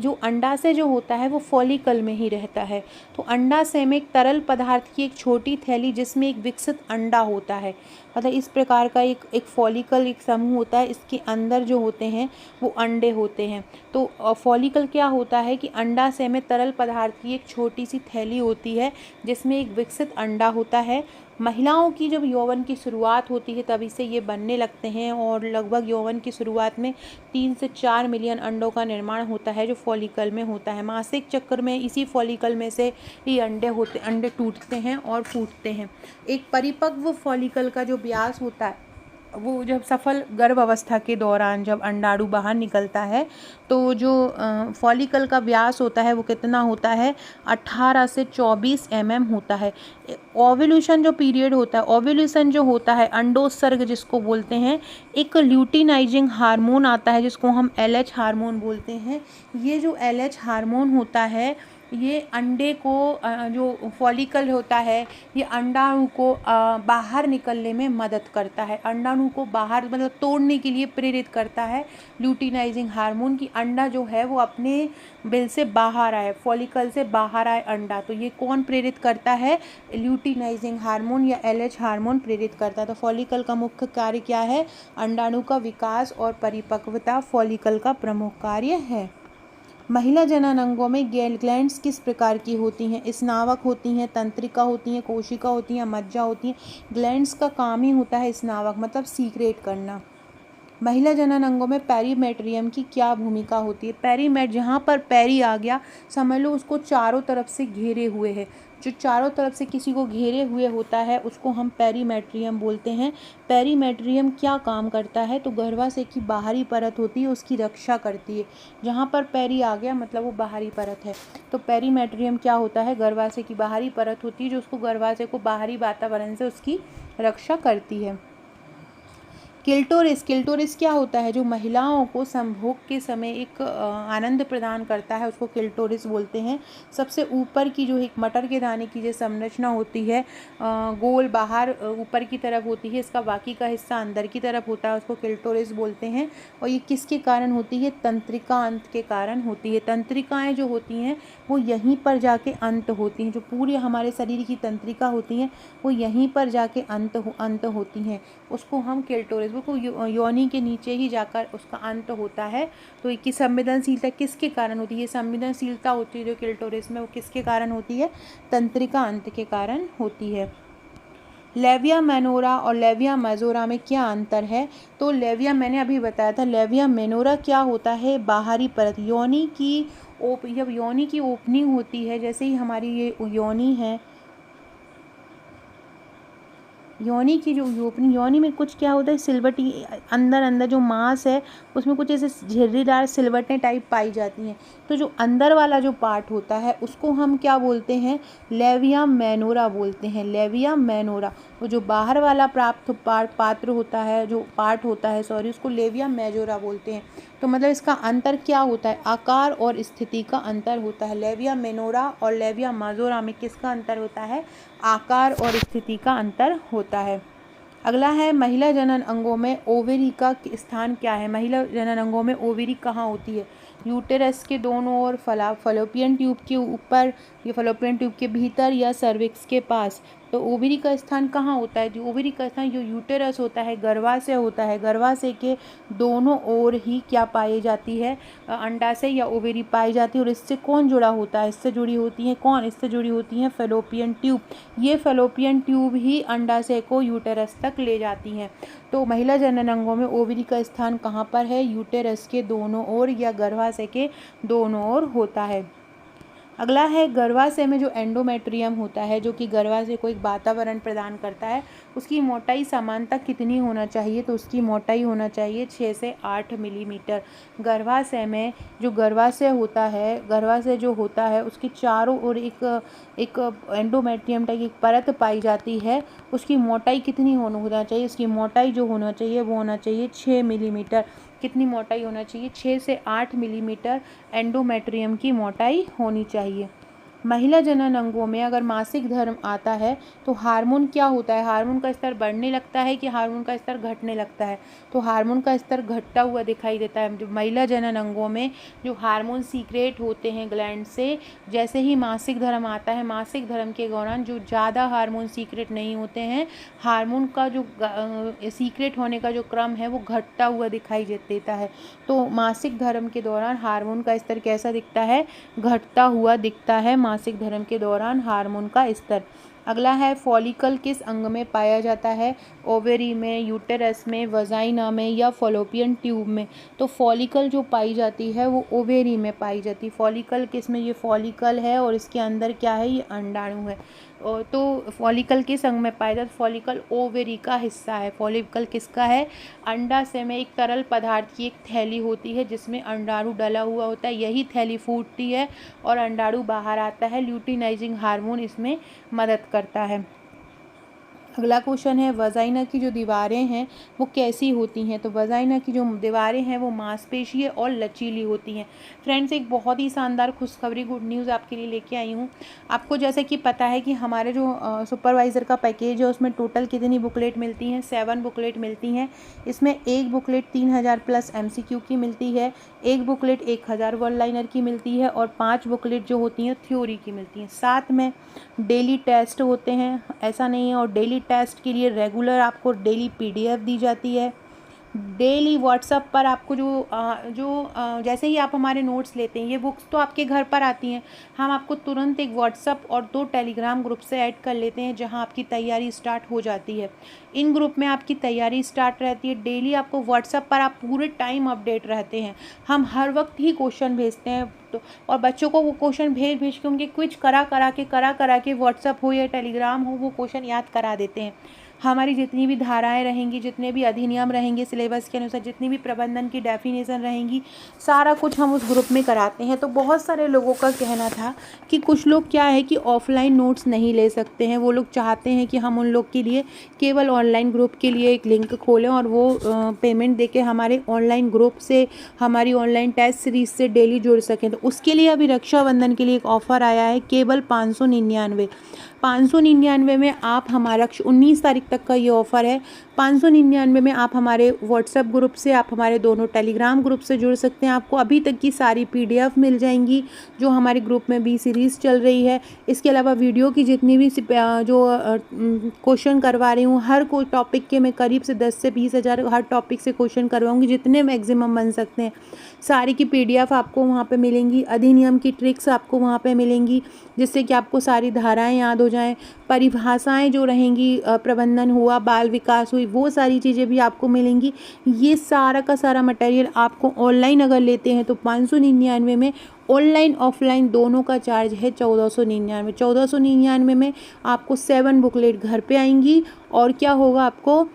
जो अंडाशय जो होता है वो फॉलिकल में ही रहता है। तो अंडाशय में एक तरल पदार्थ की एक छोटी थैली जिसमें एक विकसित अंडा होता है, मतलब इस प्रकार का एक फॉलिकल एक समूह होता है। इसके अंदर जो होते हैं वो अंडे होते हैं। तो फॉलिकल क्या होता है कि अंडाशय में तरल पदार्थ की एक छोटी सी थैली होती है जिसमें एक विकसित अंडा होता है। महिलाओं की जब यौवन की शुरुआत होती है तभी से ये बनने लगते हैं और लगभग यौवन की शुरुआत में 3 से 4 मिलियन अंडों का निर्माण होता है जो फॉलिकल में होता है। मासिक चक्र में इसी फॉलिकल में से ही अंडे टूटते हैं और फूटते हैं। एक परिपक्व फॉलिकल का जो व्यास होता है वो जब सफल गर्भ अवस्था के दौरान जब अंडाणु बाहर निकलता है तो जो फॉलिकल का व्यास होता है वो कितना होता है? 18 से 24 mm होता है। ओव्यूलेशन जो पीरियड होता है, ओव्यूलेशन जो होता है, अंडोत्सर्ग जिसको बोलते हैं, एक ल्यूटिनाइजिंग हार्मोन आता है जिसको हम LH हार्मोन बोलते हैं। ये जो LH हार्मोन होता है ये अंडे को जो फॉलिकल होता है ये अंडाणु को बाहर निकलने में मदद करता है। अंडाणु को बाहर मतलब तोड़ने के लिए प्रेरित करता है ल्यूटिनाइजिंग हार्मोन की अंडा जो है वो अपने बिल से बाहर आए, फॉलिकल से बाहर आए अंडा। तो ये कौन प्रेरित करता है? ल्यूटिनाइजिंग हार्मोन या LH हार्मोन प्रेरित करता है। तो फॉलिकल का मुख्य कार्य क्या है? अंडाणु का विकास और परिपक्वता फॉलिकल का प्रमुख कार्य है। महिला जनन अंगों में ग्लैंड्स किस प्रकार की होती हैं? स्नावक होती हैं, तंत्रिका होती हैं, कोशिका होती हैं, मज्जा होती हैं। ग्लैंड्स का काम ही होता है स्नावक, मतलब सीक्रेट करना। महिला जनन अंगों में पेरीमेट्रियम की क्या भूमिका होती है? पेरीमेट, जहाँ पर पेरी आ गया समझ लो उसको चारों तरफ से घेरे हुए है। जो चारों तरफ से किसी को घेरे हुए होता है उसको हम पेरीमेट्रियम बोलते हैं। पेरीमेट्रियम क्या काम करता है? तो गर्भाशय की बाहरी परत होती है उसकी रक्षा करती है। जहाँ पर पेरी आ गया मतलब वो बाहरी परत है। तो पेरीमेट्रियम क्या होता है? गर्भाशय की बाहरी परत होती है जो उसको गर्भाशय को बाहरी वातावरण से उसकी रक्षा करती है। किल्टोरिस क्या होता है? जो महिलाओं को संभोग के समय एक आनंद प्रदान करता है उसको किल्टोरिस बोलते हैं। सबसे ऊपर की जो एक मटर के दाने की जो संरचना होती है गोल बाहर ऊपर की तरफ होती है, इसका बाकी का हिस्सा अंदर की तरफ होता है, उसको किल्टोरिस बोलते हैं। और ये किसके कारण होती है? तंत्रिका अंत के कारण होती है। तंत्रिकाएँ जो होती हैं वो यहीं पर जाके अंत होती हैं। जो पूरे हमारे शरीर की तंत्रिका होती हैं वो यहीं पर जाके अंत होती हैं, उसको हम किल्टोरिस। वो को योनि के नीचे ही जाकर उसका अंत होता है। तो इसकी संवेदनशीलता किसके कारण होती है? ये संवेदनशीलता होती है जो क्लिटोरिस में, वो किसके कारण होती है? तंत्रिका अंत के कारण होती है। लेविया मेनोरा और लेविया मेजोरा में क्या अंतर है? तो लेविया, मैंने अभी बताया था, लेविया मेनोरा क्या होता है? बाहरी परत, योनि की जब योनि की ओपनिंग होती है, जैसे ही हमारी ये योनि है, योनि की जो ओपनिंग, योनि में कुछ क्या होता है, सिलवटी, अंदर अंदर जो मांस है उसमें कुछ ऐसे झिर्रीदार सिलवटें टाइप पाई जाती हैं। तो जो अंदर वाला जो पार्ट होता है उसको हम क्या बोलते हैं? लेविया मेनोरा बोलते हैं, लेविया मेनोरा। और जो बाहर वाला प्राप्त पात्र होता है, जो पार्ट होता है सॉरी, उसको लेविया मेजोरा बोलते हैं। तो मतलब इसका अंतर क्या होता है? आकार और स्थिति का अंतर होता है। लेविया मेनोरा और लेविया मेजोरा में किसका अंतर होता है? आकार और स्थिति का अंतर होता है। अगला है, महिला जनन अंगों में ओवेरी का स्थान क्या है? महिला जनन अंगों में ओवेरी कहाँ होती है? यूटेरस के दोनों ओर, फलोपियन ट्यूब के ऊपर, या फलोपियन ट्यूब के भीतर, या सर्विक्स के पास। तो ओवरी का स्थान कहाँ होता है? जो ओवरी का स्थान जो यूटेरस होता है, गर्भाशय होता है, गर्भाशय के दोनों ओर ही क्या पाई जाती है? अंडाशय या ओवरी पाई जाती है। और इससे कौन जुड़ा होता है? इससे जुड़ी होती है कौन? इससे जुड़ी होती हैं फलोपियन ट्यूब। ये फलोपियन ट्यूब ही अंडाशय को यूटेरस तक ले जाती हैं। तो महिला जनन अंगों में ओवरी का स्थान कहाँ पर है? यूटेरस के दोनों ओर या गर्भाशय के दोनों ओर होता है। अगला है, गर्भाशय में जो एंडोमेट्रियम होता है, जो कि गर्भाशय को एक वातावरण प्रदान करता है, उसकी मोटाई सामान्यतः कितनी होना चाहिए? तो उसकी मोटाई होना चाहिए 6 से 8 मिलीमीटर। गर्भाशय में जो गर्भाशय होता है, गर्भाशय जो होता है उसके चारों ओर एक एंडोमेट्रियम टाइप एक परत पाई जाती है। उसकी मोटाई कितनी होना चाहिए? उसकी मोटाई जो होना चाहिए वो होना चाहिए 6 मिलीमीटर। कितनी मोटाई होना चाहिए? 6 से 8 मिलीमीटर एंडोमेट्रियम की मोटाई होनी चाहिए। महिला जनन अंगों में अगर मासिक धर्म आता है तो हार्मोन क्या होता है? हार्मोन का स्तर बढ़ने लगता है कि हार्मोन का स्तर घटने लगता है? तो हार्मोन का स्तर घटता हुआ दिखाई देता है। जो महिला जनन अंगों में जो हार्मोन सीक्रेट होते हैं ग्लैंड से, जैसे ही मासिक धर्म आता है, मासिक धर्म के दौरान जो ज़्यादा हार्मोन सीक्रेट नहीं होते हैं, हार्मोन का जो सीक्रेट होने का जो क्रम है वो घटता हुआ दिखाई देता है। तो मासिक धर्म के दौरान हार्मोन का स्तर कैसा दिखता है? घटता हुआ दिखता है मासिक धर्म के दौरान हार्मोन का स्तर। अगला है, फॉलिकल किस अंग में पाया जाता है? ओवेरी में, यूटेरस में, वजाइना में, या फॉलोपियन ट्यूब में? तो फॉलिकल जो पाई जाती है वो ओवेरी में पाई जाती है। फॉलिकल किस में? ये फॉलिकल है और इसके अंदर क्या है? ये अंडाणु है। तो फॉलिकल किस अंग में पाया जाता है? फॉलिकल ओवेरी का हिस्सा है। फॉलिकल किसका है? अंडाशय में एक तरल पदार्थ की एक थैली होती है जिसमें अंडाणु डला हुआ होता है। यही थैली फूटती है और अंडाणु बाहर आता है। ल्यूटिनाइजिंग हार्मोन इसमें मदद करता है। अगला क्वेश्चन है, वजाइना की जो दीवारें हैं वो कैसी होती हैं? तो वजाइना की जो दीवारें हैं वो मांसपेशीय और लचीली होती हैं। फ्रेंड्स, एक बहुत ही शानदार खुशखबरी, गुड न्यूज़ आपके लिए लेके आई हूँ। आपको जैसे कि पता है कि हमारे जो सुपरवाइज़र का पैकेज है उसमें टोटल कितनी बुकलेट मिलती हैं? 7 बुकलेट मिलती हैं। इसमें एक बुकलेट 3000 प्लस MCQ की मिलती है, एक बुकलेट 1000 वर्ड लाइनर की मिलती है, और 5 बुकलेट जो होती हैं थ्योरी की मिलती हैं। साथ में डेली टेस्ट होते हैं, ऐसा नहीं है, और डेली टेस्ट के लिए रेगुलर आपको डेली PDF दी जाती है। डेली व्हाट्सएप पर आपको जैसे ही आप हमारे नोट्स लेते हैं, ये बुक्स तो आपके घर पर आती हैं, हम आपको तुरंत एक व्हाट्सएप और 2 टेलीग्राम ग्रुप से ऐड कर लेते हैं जहां आपकी तैयारी स्टार्ट हो जाती है। इन ग्रुप में आपकी तैयारी स्टार्ट रहती है। डेली आपको व्हाट्सएप पर आप पूरे टाइम अपडेट रहते हैं। हम हर वक्त ही क्वेश्चन भेजते हैं, तो और बच्चों को वो क्वेश्चन भेज के उनके क्विज करा करा के व्हाट्सएप हो या टेलीग्राम हो, वो क्वेश्चन याद करा देते हैं। हमारी जितनी भी धाराएं रहेंगी, जितने भी अधिनियम रहेंगे सिलेबस के अनुसार, जितनी भी प्रबंधन की डेफिनेशन रहेंगी, सारा कुछ हम उस ग्रुप में कराते हैं। तो बहुत सारे लोगों का कहना था कि कुछ लोग क्या है कि ऑफलाइन नोट्स नहीं ले सकते हैं, वो लोग चाहते हैं कि हम उन लोग के लिए केवल ऑनलाइन ग्रुप के लिए एक लिंक खोलें और वो पेमेंट देके हमारे ऑनलाइन ग्रुप से, हमारी ऑनलाइन टेस्ट सीरीज से डेली जुड़ सकें। तो उसके लिए अभी रक्षाबंधन के लिए एक ऑफ़र आया है, केवल 599 में आप हमारा 19 तारीख तक का ये ऑफ़र है। 599 में आप हमारे व्हाट्सएप ग्रुप से, आप हमारे दोनों टेलीग्राम ग्रुप से जुड़ सकते हैं। आपको अभी तक की सारी PDF मिल जाएंगी जो हमारे ग्रुप में B सीरीज़ चल रही है। इसके अलावा वीडियो की जितनी भी जो क्वेश्चन करवा रही हूँ, हर कोई टॉपिक के मैं करीब से 10 से 20 हज़ार हर टॉपिक से क्वेश्चन करवाऊँगी, जितने मैक्सिमम बन सकते हैं। सारी की PDF आपको वहाँ पे मिलेंगी। अधिनियम की ट्रिक्स आपको वहाँ पे मिलेंगी, जिससे कि आपको सारी धाराएं याद हो जाएं। परिभाषाएं जो रहेंगी, प्रबंधन हुआ, बाल विकास हुई, वो सारी चीज़ें भी आपको मिलेंगी। ये सारा का सारा मटेरियल आपको ऑनलाइन अगर लेते हैं तो 599 में, ऑनलाइन ऑफलाइन दोनों का चार्ज है 1499। 1499 में आपको 7 बुकलेट घर पे आएंगी, और क्या होगा, आपको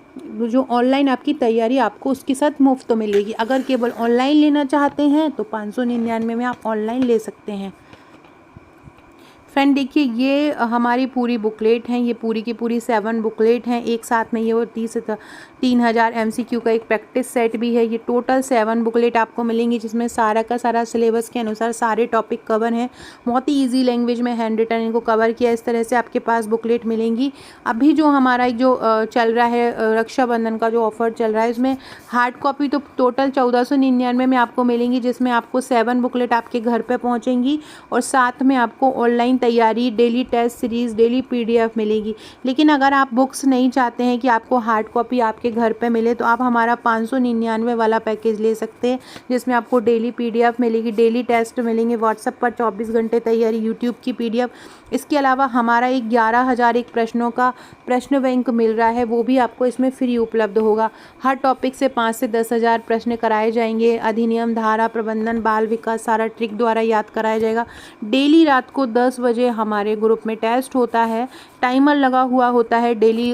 जो ऑनलाइन आपकी तैयारी आपको उसके साथ मुफ्त मिलेगी। अगर केवल ऑनलाइन लेना चाहते हैं तो 599 में आप ऑनलाइन ले सकते हैं। फ्रेंड देखिए, ये हमारी पूरी बुकलेट हैं, ये पूरी की पूरी 7 बुकलेट हैं एक साथ में। ये वो 3000 MCQ का एक प्रैक्टिस सेट भी है। ये टोटल 7 बुकलेट आपको मिलेंगी, जिसमें सारा का सारा सिलेबस के अनुसार सारे टॉपिक कवर हैं। बहुत ही ईजी लैंग्वेज में हैंड रिटन इनको कवर किया, इस तरह से आपके पास बुकलेट मिलेंगी। अभी जो हमारा जो चल रहा है रक्षाबंधन का जो ऑफर चल रहा है, इसमें हार्ड कॉपी तो टोटल 1499 में आपको मिलेंगी, जिसमें आपको 7 बुकलेट आपके घर पर पहुँचेंगी, और साथ में आपको ऑनलाइन तैयारी, daily test series, daily PDF मिलेगी। लेकिन अगर आप बुक्स नहीं चाहते हैं कि आपको हार्ड कॉपी आपके घर पे मिले, तो आप हमारा 599 वाला पैकेज ले सकते हैं, जिसमें आपको डेली PDF मिलेगी, डेली टेस्ट मिलेंगे, व्हाट्सएप पर 24 घंटे तैयारी, यूट्यूब की PDF। इसके अलावा हमारा एक 11,000 एक प्रश्नों का प्रश्न बैंक मिल रहा है, वो भी आपको इसमें फ्री उपलब्ध होगा। हर टॉपिक से 5 से 10,000 प्रश्न कराए जाएंगे। अधिनियम, धारा, प्रबंधन, बाल विकास सारा ट्रिक द्वारा याद कराया जाएगा। डेली रात को 10 बजे हमारे ग्रुप में टेस्ट होता है, टाइमर लगा हुआ होता है। डेली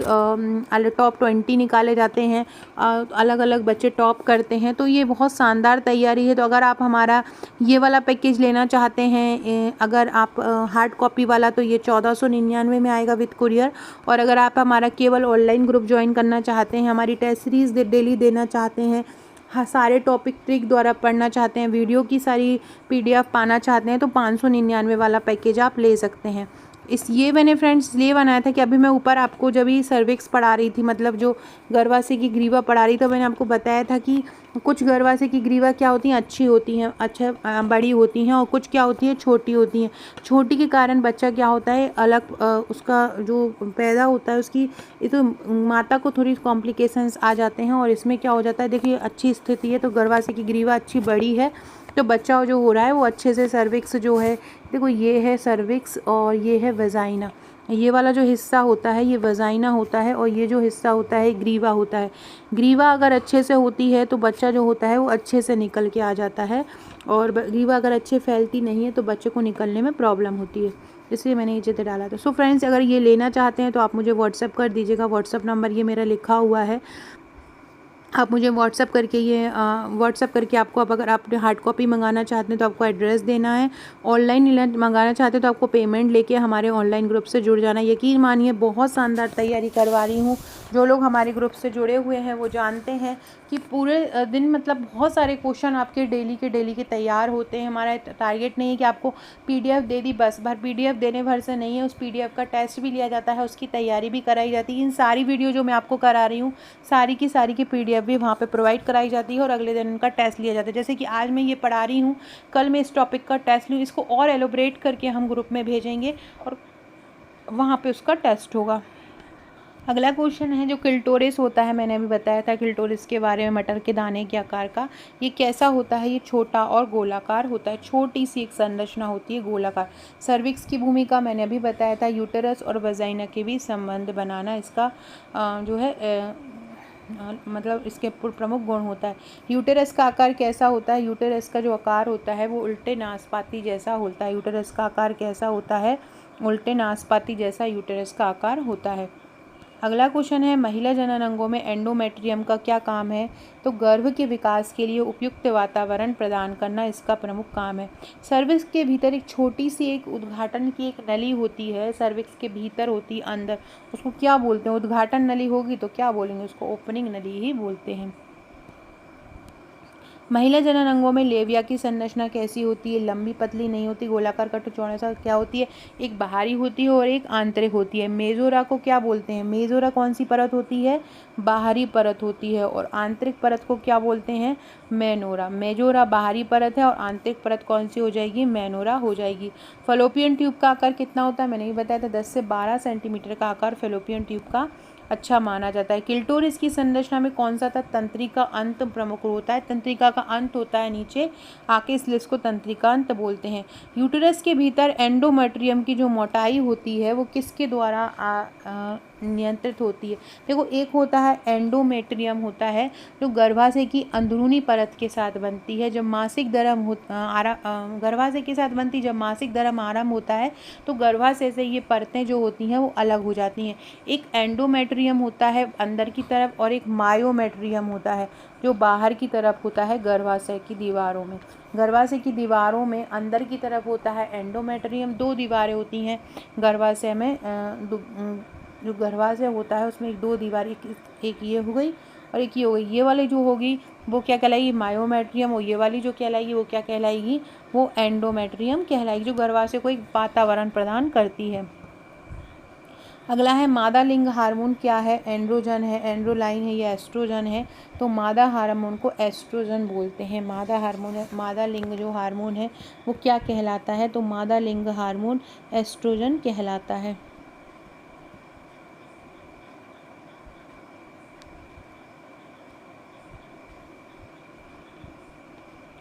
टॉप 20 निकाले जाते हैं, अलग अलग बच्चे टॉप करते हैं। तो ये बहुत शानदार तैयारी है। तो अगर आप हमारा ये वाला पैकेज लेना चाहते हैं, अगर आप हार्ड कॉपी वाला, तो ये 1499 में आएगा विद कुरियर। और अगर आप हमारा केवल ऑनलाइन ग्रुप ज्वाइन करना चाहते हैं, हमारी टेस्ट सीरीज़ डेली देना चाहते हैं, हाँ सारे टॉपिक ट्रिक द्वारा पढ़ना चाहते हैं, वीडियो की सारी PDF पाना चाहते हैं, तो 599 वाला पैकेज आप ले सकते हैं। ये मैंने फ्रेंड्स इसलिए बनाया था कि अभी मैं ऊपर आपको जब ही सर्विक्स पढ़ा रही थी, मतलब जो गर्भाशय की ग्रीवा पढ़ा रही, तो मैंने आपको बताया था कि कुछ गर्भाशय की ग्रीवा क्या होती हैं, अच्छी होती हैं, अच्छा बड़ी होती हैं, और कुछ क्या होती है, छोटी होती हैं। छोटी के कारण बच्चा क्या होता है, अलग उसका जो पैदा होता है उसकी, ये तो माता को थोड़ी कॉम्प्लिकेशंस आ जाते हैं। और इसमें क्या हो जाता है, देखिए अच्छी स्थिति है तो गर्भाशय की ग्रीवा अच्छी बड़ी है, तो बच्चा जो हो रहा है वो अच्छे से, सर्विक्स जो है, देखो ये है सर्विक्स और ये है वजाइना। ये वाला जो हिस्सा होता है ये वजाइना होता है, और ये जो हिस्सा होता है ग्रीवा होता है। ग्रीवा अगर अच्छे से होती है तो बच्चा जो होता है वो अच्छे से निकल के आ जाता है, और ग्रीवा अगर अच्छे फैलती नहीं है तो बच्चे को निकलने में प्रॉब्लम होती है। इसलिए मैंने ये चित्र डाला था। सो फ्रेंड्स, अगर ये लेना चाहते हैं तो आप मुझे व्हाट्सअप कर दीजिएगा। व्हाट्सअप नंबर ये मेरा लिखा हुआ है, आप मुझे व्हाट्सअप करके व्हाट्सअप करके आपको, अब अगर आप हार्ड कॉपी मंगाना चाहते हैं तो आपको एड्रेस देना है। ऑनलाइन मंगाना चाहते हैं तो आपको पेमेंट लेके हमारे ऑनलाइन ग्रुप से जुड़ जाना है। यकीन मानिए बहुत शानदार तैयारी करवा रही हूँ। जो लोग हमारे ग्रुप से जुड़े हुए हैं वो जानते हैं कि पूरे दिन मतलब बहुत सारे क्वेश्चन आपके डेली के तैयार होते हैं। हमारा टारगेट नहीं है कि आपको PDF दे दी बस, भर PDF देने भर से नहीं है, उस PDF का टेस्ट भी लिया जाता है, उसकी तैयारी भी कराई जाती है। इन सारी वीडियो जो मैं आपको करा रही हूँ, सारी की PDF भी वहाँ पे प्रोवाइड कराई जाती है, और अगले दिन उनका टेस्ट लिया जाता है। जैसे कि आज मैं ये पढ़ा रही हूँ, कल मैं इस टॉपिक का टेस्ट लूँ, इसको और एलोबरेट करके हम ग्रुप में भेजेंगे और वहाँ पे उसका टेस्ट होगा। अगला क्वेश्चन है जो क्लिटोरिस होता है, मैंने अभी बताया था क्लिटोरिस के बारे में, मटर के दाने के आकार का। ये कैसा होता है, ये छोटा और गोलाकार होता है, छोटी सी एक संरचना होती है गोलाकार। सर्विक्स की भूमिका मैंने अभी बताया था, यूटेरस और वजाइना के भी संबंध बनाना इसका जो है मतलब इसके प्रमुख गुण होता है। यूटेरस का आकार कैसा होता है, यूटेरस का जो आकार होता है वो उल्टे नाशपाती जैसा होता है। यूटेरस का आकार कैसा होता है, उल्टे नाशपाती जैसा यूटेरस का आकार होता है। अगला क्वेश्चन है, महिला जनन अंगों में एंडोमेट्रियम का क्या काम है, तो गर्भ के विकास के लिए उपयुक्त वातावरण प्रदान करना इसका प्रमुख काम है। सर्विक्स के भीतर एक छोटी सी एक उद्घाटन की एक नली होती है, सर्विक्स के भीतर होती है अंदर, उसको क्या बोलते हैं, उद्घाटन नली होगी तो क्या बोलेंगे, उसको ओपनिंग नली ही बोलते हैं। महिला जनन अंगों में लेविया की संरचना कैसी होती है? लंबी पतली नहीं होती, गोलाकार कट चौड़ा सा क्या होती है? एक बाहरी होती है और एक आंतरिक होती है। मेजोरा को क्या बोलते हैं? मेजोरा कौन सी परत होती है? बाहरी परत होती है। और आंतरिक परत को क्या बोलते हैं? मेनोरा। मेजोरा बाहरी परत है और आंतरिक परत कौन सी हो जाएगी? मेनोरा हो जाएगी। फैलोपियन ट्यूब का आकार कितना होता है? मैंने भी बताया था 10 से 12 सेंटीमीटर का आकार फैलोपियन ट्यूब का अच्छा माना जाता है। क्लिटोरिस की संरचना में कौन सा तंत्र तंत्रिका अंत प्रमुख होता है? तंत्रिका का अंत होता है नीचे आके, इसलिए इसको तंत्रिका अंत बोलते हैं। यूटेरस के भीतर एंडोमेट्रियम की जो मोटाई होती है वो किसके द्वारा नियंत्रित होती है? देखो, एक होता है एंडोमेट्रियम होता है जो गर्भाशय की अंदरूनी परत के साथ बनती है। जब मासिक धर्म गर्भाशय के साथ बनती, जब मासिक धर्म आरंभ होता है तो गर्भाशय से ये परतें जो होती हैं वो अलग हो जाती हैं। एक एंडोमेट्रियम होता है अंदर की तरफ और एक मायोमेट्रियम होता है जो बाहर की तरफ होता है गर्भाशय की दीवारों में। गर्भाशय की दीवारों में अंदर की तरफ होता है एंडोमेट्रियम। 2 दीवारें होती हैं गर्भाशय में। जो गर्भाशय होता है उसमें 2 दीवार, एक ये हो गई और एक ये हो गई। ये वाली जो होगी वो क्या कहलाएगी? मायोमेट्रियम। और ये वाली जो कहलाएगी वो क्या कहलाएगी? वो एंडोमेट्रियम कहलाएगी, जो गर्भाशय को एक वातावरण प्रदान करती है। अगला है मादा लिंग हार्मोन क्या है? एंड्रोजन है, एंड्रोलाइन है या एस्ट्रोजन है? तो मादा हार्मोन को एस्ट्रोजन बोलते हैं। मादा हार्मोन है, मादा लिंग जो हार्मोन है वो क्या कहलाता है? तो मादा लिंग हार्मोन एस्ट्रोजन कहलाता है।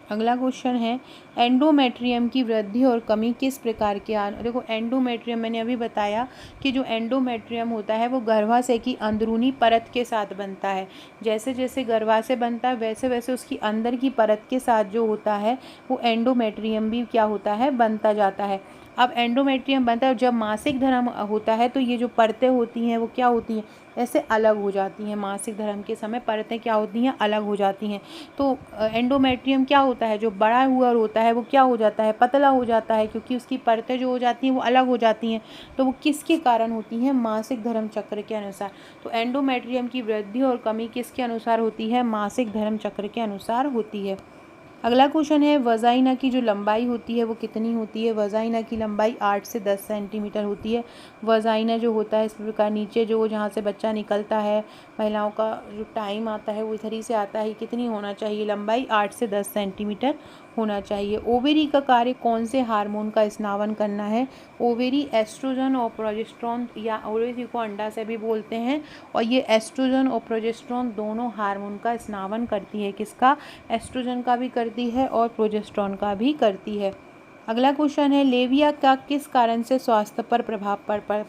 अगला क्वेश्चन है एंडोमेट्रियम की वृद्धि और कमी किस प्रकार के देखो, एंडोमेट्रियम मैंने अभी बताया कि जो एंडोमेट्रियम होता है वो गर्भाशय की अंदरूनी परत के साथ बनता है। जैसे जैसे गर्भाशय बनता है वैसे वैसे उसकी अंदर की परत के साथ जो होता है वो एंडोमेट्रियम भी क्या होता है? बनता जाता है। अब एंडोमेट्रियम बनता है जब मासिक धर्म होता है तो ये जो परतें होती हैं वो क्या होती हैं? ऐसे अलग हो जाती हैं। मासिक धर्म के समय परतें क्या होती हैं? अलग हो जाती हैं। तो एंडोमेट्रियम क्या होता है? जो बड़ा हुआ होता है वो क्या हो जाता है? पतला हो जाता है, क्योंकि उसकी परतें जो हो जाती हैं वो अलग हो जाती हैं। तो वो किसके कारण होती हैं? मासिक धर्म चक्र के अनुसार। तो एंडोमेट्रियम की वृद्धि और कमी किसके अनुसार होती है? मासिक धर्म चक्र के अनुसार होती है। अगला क्वेश्चन है वजाइना की जो लंबाई होती है वो कितनी होती है? वजाइना की लंबाई 8 से 10 सेंटीमीटर होती है। वजाइना जो होता है इस प्रकार नीचे जो जहाँ से बच्चा निकलता है, महिलाओं का जो टाइम आता है वो इधर ही से आता है। कितनी होना चाहिए? लंबाई 8 से 10 सेंटीमीटर होना चाहिए। ओवेरी का कार्य कौन से हार्मोन का स्नावन करना है? ओवेरी एस्ट्रोजन और प्रोजेस्टेरोन, या ओवेरी को अंडा से भी बोलते हैं, और ये एस्ट्रोजन और प्रोजेस्टेरोन दोनों हार्मोन का स्नावन करती है। किसका? एस्ट्रोजन का भी करती है और प्रोजेस्टेरोन का भी करती है। अगला क्वेश्चन है लेविया का किस कारण से स्वास्थ्य पर प्रभाव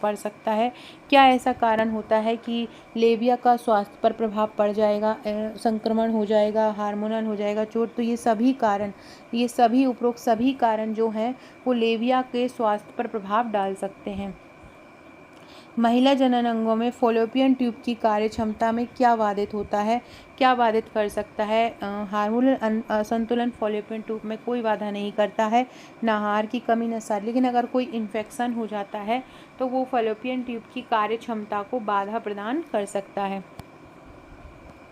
पड़ सकता है? क्या ऐसा कारण होता है कि लेविया का स्वास्थ्य पर प्रभाव पड़ जाएगा? संक्रमण हो जाएगा, हार्मोनल हो जाएगा, चोट? तो ये सभी उपरोक्त सभी कारण जो हैं वो लेविया के स्वास्थ्य पर प्रभाव डाल सकते हैं। महिला जनन अंगों में फॉलोपियन ट्यूब की कार्य क्षमता में क्या बाधित होता है? क्या बाधित कर सकता है? हार्मोनल असंतुलन फॉलोपियन ट्यूब में कोई बाधा नहीं करता है, न आहार की कमी न सार। लेकिन अगर कोई इन्फेक्शन हो जाता है तो वो फॉलोपियन ट्यूब की कार्य क्षमता को बाधा प्रदान कर सकता है।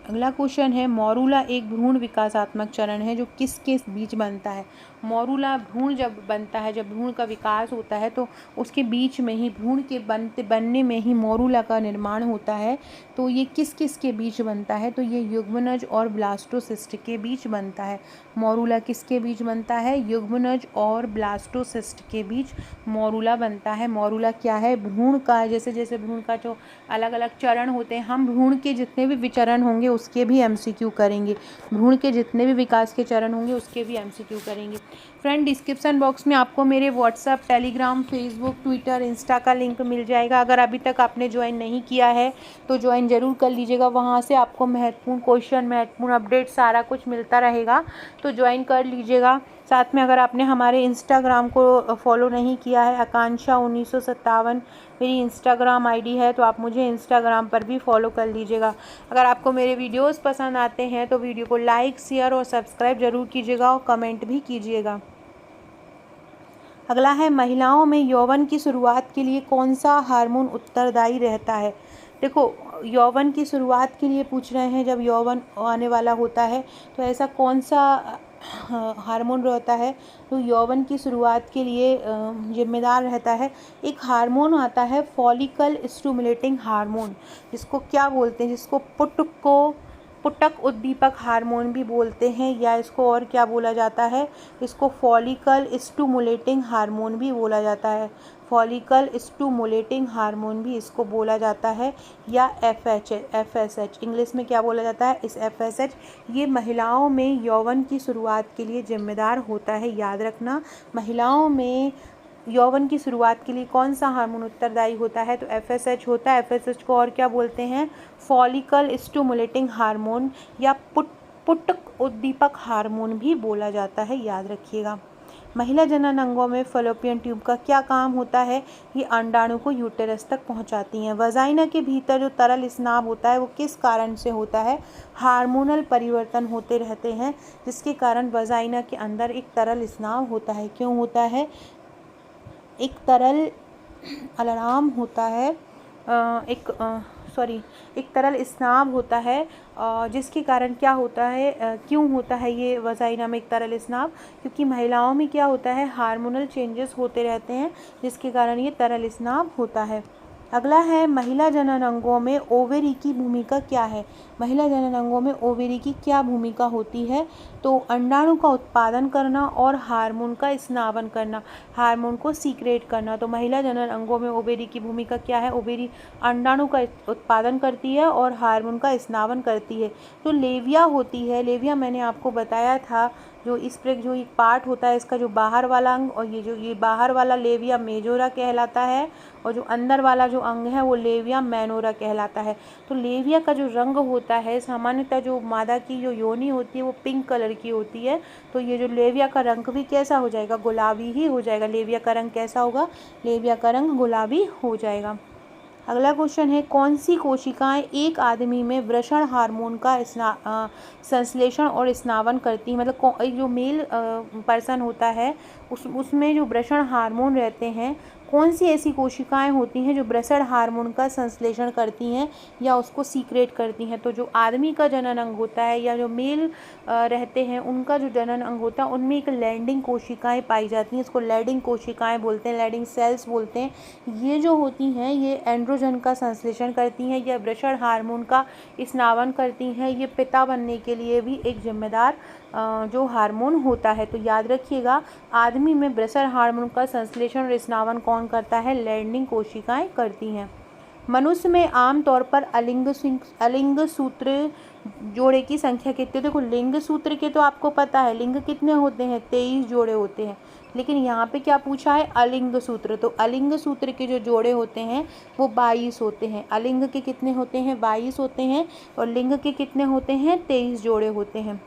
अगला क्वेश्चन है मोरूला एक भ्रूण विकासात्मक चरण है जो किसके बीच बनता है? मोरूला भ्रूण जब बनता है, जब भ्रूण का विकास होता है तो उसके बीच में ही, भ्रूण के बनने में ही मोरूला का निर्माण होता है। तो ये किस किस के बीच बनता है? तो ये युग्मनज और ब्लास्टोसिस्ट के बीच बनता है। मोरूला किसके बीच बनता है? युग्मनज और ब्लास्टोसिस्ट के बीच मोरूला बनता है। मोरूला क्या है? भ्रूण का, जैसे जैसे भ्रूण का जो अलग अलग चरण होते हैं, हम भ्रूण के जितने भी विचरण होंगे उसके भी एमसीक्यू करेंगे। भ्रूण के जितने भी विकास के चरण होंगे उसके भी एमसीक्यू करेंगे। फ्रेंड, डिस्क्रिप्शन बॉक्स में आपको मेरे WhatsApp, Telegram, Facebook, Twitter, Insta का लिंक मिल जाएगा। अगर अभी तक आपने ज्वाइन नहीं किया है तो ज्वाइन ज़रूर कर लीजिएगा। वहाँ से आपको महत्वपूर्ण क्वेश्चन, महत्वपूर्ण अपडेट सारा कुछ मिलता रहेगा, तो ज्वाइन कर लीजिएगा। साथ में अगर आपने हमारे इंस्टाग्राम को फॉलो नहीं किया है, आकांक्षा 1957 मेरी इंस्टाग्राम आईडी है, तो आप मुझे इंस्टाग्राम पर भी फॉलो कर लीजिएगा। अगर आपको मेरे वीडियोस पसंद आते हैं तो वीडियो को लाइक, शेयर और सब्सक्राइब ज़रूर कीजिएगा और कमेंट भी कीजिएगा। अगला है महिलाओं में यौवन की शुरुआत के लिए कौन सा हार्मोन उत्तरदायी रहता है? देखो, यौवन की शुरुआत के लिए पूछ रहे हैं, जब यौवन आने वाला होता है तो ऐसा कौन सा हार्मोन रहता है तो यौवन की शुरुआत के लिए जिम्मेदार रहता है। एक हार्मोन आता है फॉलिकल स्टिमुलेटिंग हार्मोन, जिसको क्या बोलते हैं, जिसको पुटक उद्दीपक हार्मोन भी बोलते हैं, या इसको और क्या बोला जाता है, इसको फॉलिकल स्टिमुलेटिंग हार्मोन भी बोला जाता है। फॉलिकल स्टिमुलेटिंग हार्मोन भी इसको बोला जाता है, या एफएसएच इंग्लिश में क्या बोला जाता है, इस एफएसएच। ये महिलाओं में यौवन की शुरुआत के लिए जिम्मेदार होता है। याद रखना, महिलाओं में यौवन की शुरुआत के लिए कौन सा हार्मोन उत्तरदायी होता है, तो एफएसएच होता है। एफएसएच को और क्या बोलते हैं, फॉलिकल स्टिमुलेटिंग हार्मोन या पुटक उद्दीपक हार्मोन भी बोला जाता है। याद रखिएगा। महिला जनन अंगों में फैलोपियन ट्यूब का क्या काम होता है, ये अंडाणु को यूटेरस तक पहुंचाती हैं। वजाइना के भीतर जो तरल स्नाव होता है वो किस कारण से होता है, हार्मोनल परिवर्तन होते रहते हैं, जिसके कारण वजाइना के अंदर एक तरल स्नाव होता है। क्यों होता है, एक तरल अलार्म होता है, एक तरल स्नाव होता है, जिसके कारण क्या होता है, क्यों होता है ये वजाइना में एक तरल स्नाव, क्योंकि महिलाओं में क्या होता है, हार्मोनल चेंजेस होते रहते हैं, जिसके कारण ये तरल स्नाव होता है। अगला है, महिला जनन अंगों में ओवेरी की भूमिका क्या है। महिला जनन अंगों में ओवेरी की क्या भूमिका होती है, तो अंडाणु का उत्पादन करना और हार्मोन का स्नावन करना, हार्मोन को सीक्रेट करना। तो महिला जनन अंगों में ओवेरी की भूमिका क्या है, ओवेरी अंडाणु का उत्पादन करती है और हार्मोन का स्नावन करती है। तो लेविया होती है, लेविया मैंने आपको बताया था, जो जो एक पार्ट होता है इसका, जो बाहर वाला अंग, और ये बाहर वाला लेविया मेजोरा कहलाता है, और जो अंदर वाला जो अंग है वो लेविया मैनोरा कहलाता है। तो लेविया का जो रंग होता है, सामान्यतः जो मादा की जो योनि होती है वो पिंक कलर की होती है, तो ये जो लेविया का रंग भी कैसा हो जाएगा, गुलाबी ही हो जाएगा। लेविया का रंग कैसा होगा, लेविया का रंग गुलाबी हो जाएगा। अगला क्वेश्चन है, कौन सी कोशिकाएं एक आदमी में वृषण हार्मोन का संश्लेषण और स्नावन करती हैं, मतलब एक जो मेल पर्सन होता है उसमें जो वृषण हार्मोन रहते हैं, कौन सी ऐसी कोशिकाएं होती हैं जो वृषण हार्मोन का संश्लेषण करती हैं या उसको सीक्रेट करती हैं। तो जो आदमी का जनन अंग होता है या जो मेल रहते हैं उनका जो जनन अंग होता है, उनमें एक लैंडिंग कोशिकाएं पाई जाती हैं, इसको लैंडिंग कोशिकाएं बोलते हैं, लैंडिंग सेल्स बोलते हैं। ये जो होती हैं ये एंड्रोजन का संश्लेषण करती हैं या वृषण हार्मोन का स्नावन करती हैं। ये पिता बनने के लिए भी एक जिम्मेदार जो हार्मोन होता है। तो याद रखिएगा, आदमी में वृषण हार्मोन का संश्लेषण और स्नावन कौन करता है, लैंडिंग कोशिकाएं करती हैं। मनुष्य में आमतौर पर अलिंग सूत्र जोड़े की संख्या कितनी, देखो लिंग सूत्र के तो आपको पता है लिंग कितने होते हैं, 23 जोड़े होते हैं, लेकिन यहाँ पे क्या पूछा है, अलिंग सूत्र। तो अलिंग सूत्र के जो जोड़े होते हैं वो 22 होते हैं। अलिंग के कितने होते हैं, 22 होते हैं, और लिंग के कितने होते हैं, 23 जोड़े होते हैं।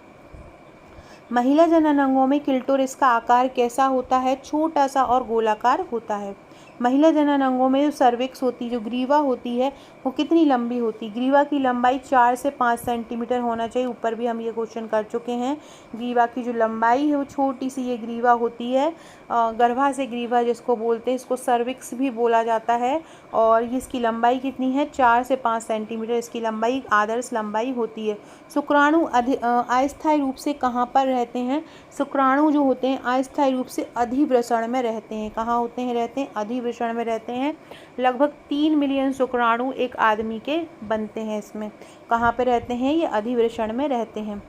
महिला जनन अंगों में क्लिटोरिस का आकार कैसा होता है, छोटा सा और गोलाकार होता है। महिला जनन अंगों में जो सर्विक्स होती है, जो ग्रीवा होती है, वो कितनी लंबी होती है, ग्रीवा की लंबाई 4 से 5 सेंटीमीटर होना चाहिए। ऊपर भी हम ये क्वेश्चन कर चुके हैं। ग्रीवा की जो लंबाई है वो छोटी सी ये ग्रीवा होती है, गर्भा से ग्रीवा जिसको बोलते हैं, इसको सर्विक्स भी बोला जाता है, और इसकी लंबाई कितनी है, 4 से 5 सेंटीमीटर इसकी लंबाई आदर्श लंबाई होती है। शुक्राणु अस्थायी रूप से कहाँ पर रहते हैं, शुक्राणु जो होते हैं अस्थायी रूप से अधिवृषण में रहते हैं। कहाँ होते हैं, रहते हैं अधिवृषण में रहते हैं। लगभग 3 मिलियन शुक्राणु एक आदमी के बनते हैं। इसमें कहाँ पे रहते हैं, ये अधिवृषण में रहते हैं।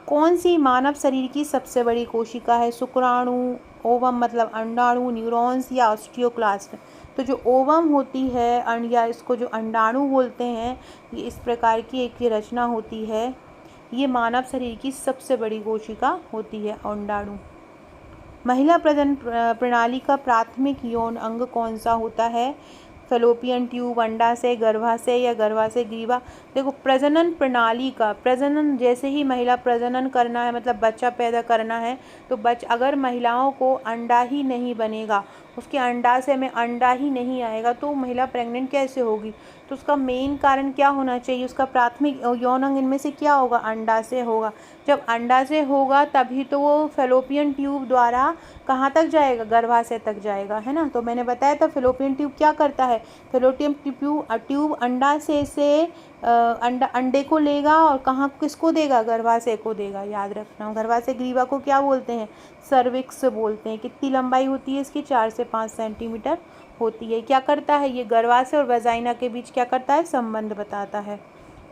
कौन सी मानव शरीर की सबसे बड़ी कोशिका है, शुक्राणु, ओवम मतलब अंडाणु, न्यूरॉन्स या ऑस्टियोक्लास्ट। तो जो ओवम होती है या इसको जो अंडाणु बोलते हैं, ये इस प्रकार की एक रचना होती है, ये मानव शरीर की सबसे बड़ी कोशिका होती है, अंडाणु। महिला प्रजनन प्रणाली का प्राथमिक यौन अंग कौन सा होता है, फैलोपियन ट्यूब, अंडाशय, गर्भाशय या गर्भाशय ग्रीवा। देखो प्रजनन प्रणाली का, प्रजनन जैसे ही महिला प्रजनन करना है, मतलब बच्चा पैदा करना है, तो अगर महिलाओं को अंडा ही नहीं बनेगा, उसके अंडाशय में अंडा ही नहीं आएगा, तो महिला प्रेग्नेंट कैसे होगी। तो तो उसका मेन कारण क्या होना चाहिए, उसका प्राथमिक यौन अंग इनमें से क्या होगा, अंडाशय होगा। जब अंडाशय होगा तभी तो वो फेलोपियन ट्यूब द्वारा कहाँ तक जाएगा, गर्भाशय तक जाएगा, है ना। तो मैंने बताया था फेलोपियन ट्यूब क्या करता है, फेलोपियन ट्यूब अंडाशय से अंडे को लेगा और कहाँ किसको देगा, गर्भाशय को देगा। याद रखना, गर्भाशय ग्रीवा को क्या बोलते हैं, सर्विक्स बोलते हैं। कितनी लंबाई होती है इसकी, 4 से 5 सेंटीमीटर होती है। क्या करता है ये, गर्भाशय और वजाइना के बीच क्या करता है, संबंध बताता है।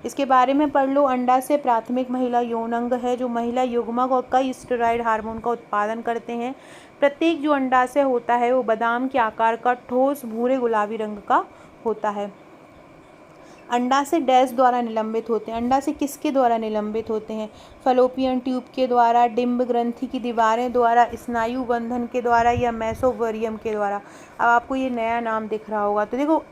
इसके बारे में पढ़ लो। अंडाशय प्राथमिक महिला यौन अंग है जो महिला युग्मक और कई स्टेरॉइड हार्मोन का उत्पादन करते हैं। प्रत्येक जो अंडाशय होता है वो बादाम के आकार का ठोस भूरे गुलाबी रंग का होता है। अंडाशय डैश द्वारा निलंबित होते हैं। अंडाशय किसके द्वारा निलंबित होते हैं, फैलोपियन ट्यूब के द्वारा, डिंब ग्रंथि की दीवारें द्वारा, स्नायु बंधन के द्वारा या मेसोवेरियम के द्वारा। अब आपको ये नया नाम दिख रहा होगा। तो देखो,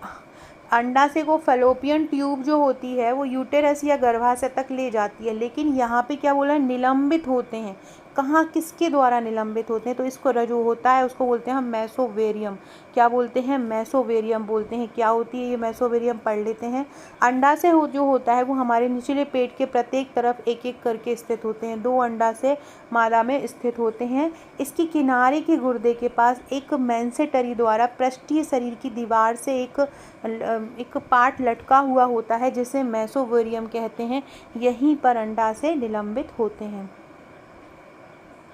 अंडाशय को फैलोपियन ट्यूब जो होती है वो यूटेरस या गर्भाशय तक ले जाती है, लेकिन यहाँ पे क्या बोला है, निलंबित होते हैं। कहाँ, किसके द्वारा निलंबित होते हैं, तो इसको जो होता है उसको बोलते हैं हम मेसोवेरियम। क्या बोलते हैं, मेसोवेरियम बोलते हैं। क्या होती है ये मेसोवेरियम, पढ़ लेते हैं। अंडाशय जो होता है वो हमारे निचले पेट के प्रत्येक तरफ एक एक करके स्थित होते हैं। 2 अंडाशय मादा में स्थित होते हैं। इसके किनारे के गुर्दे के पास एक मेंसेटरी द्वारा पृष्ठीय शरीर की दीवार से एक पार्ट लटका हुआ होता है जिसे मेसोवेरियम कहते हैं। यहीं पर अंडाशय निलंबित होते हैं।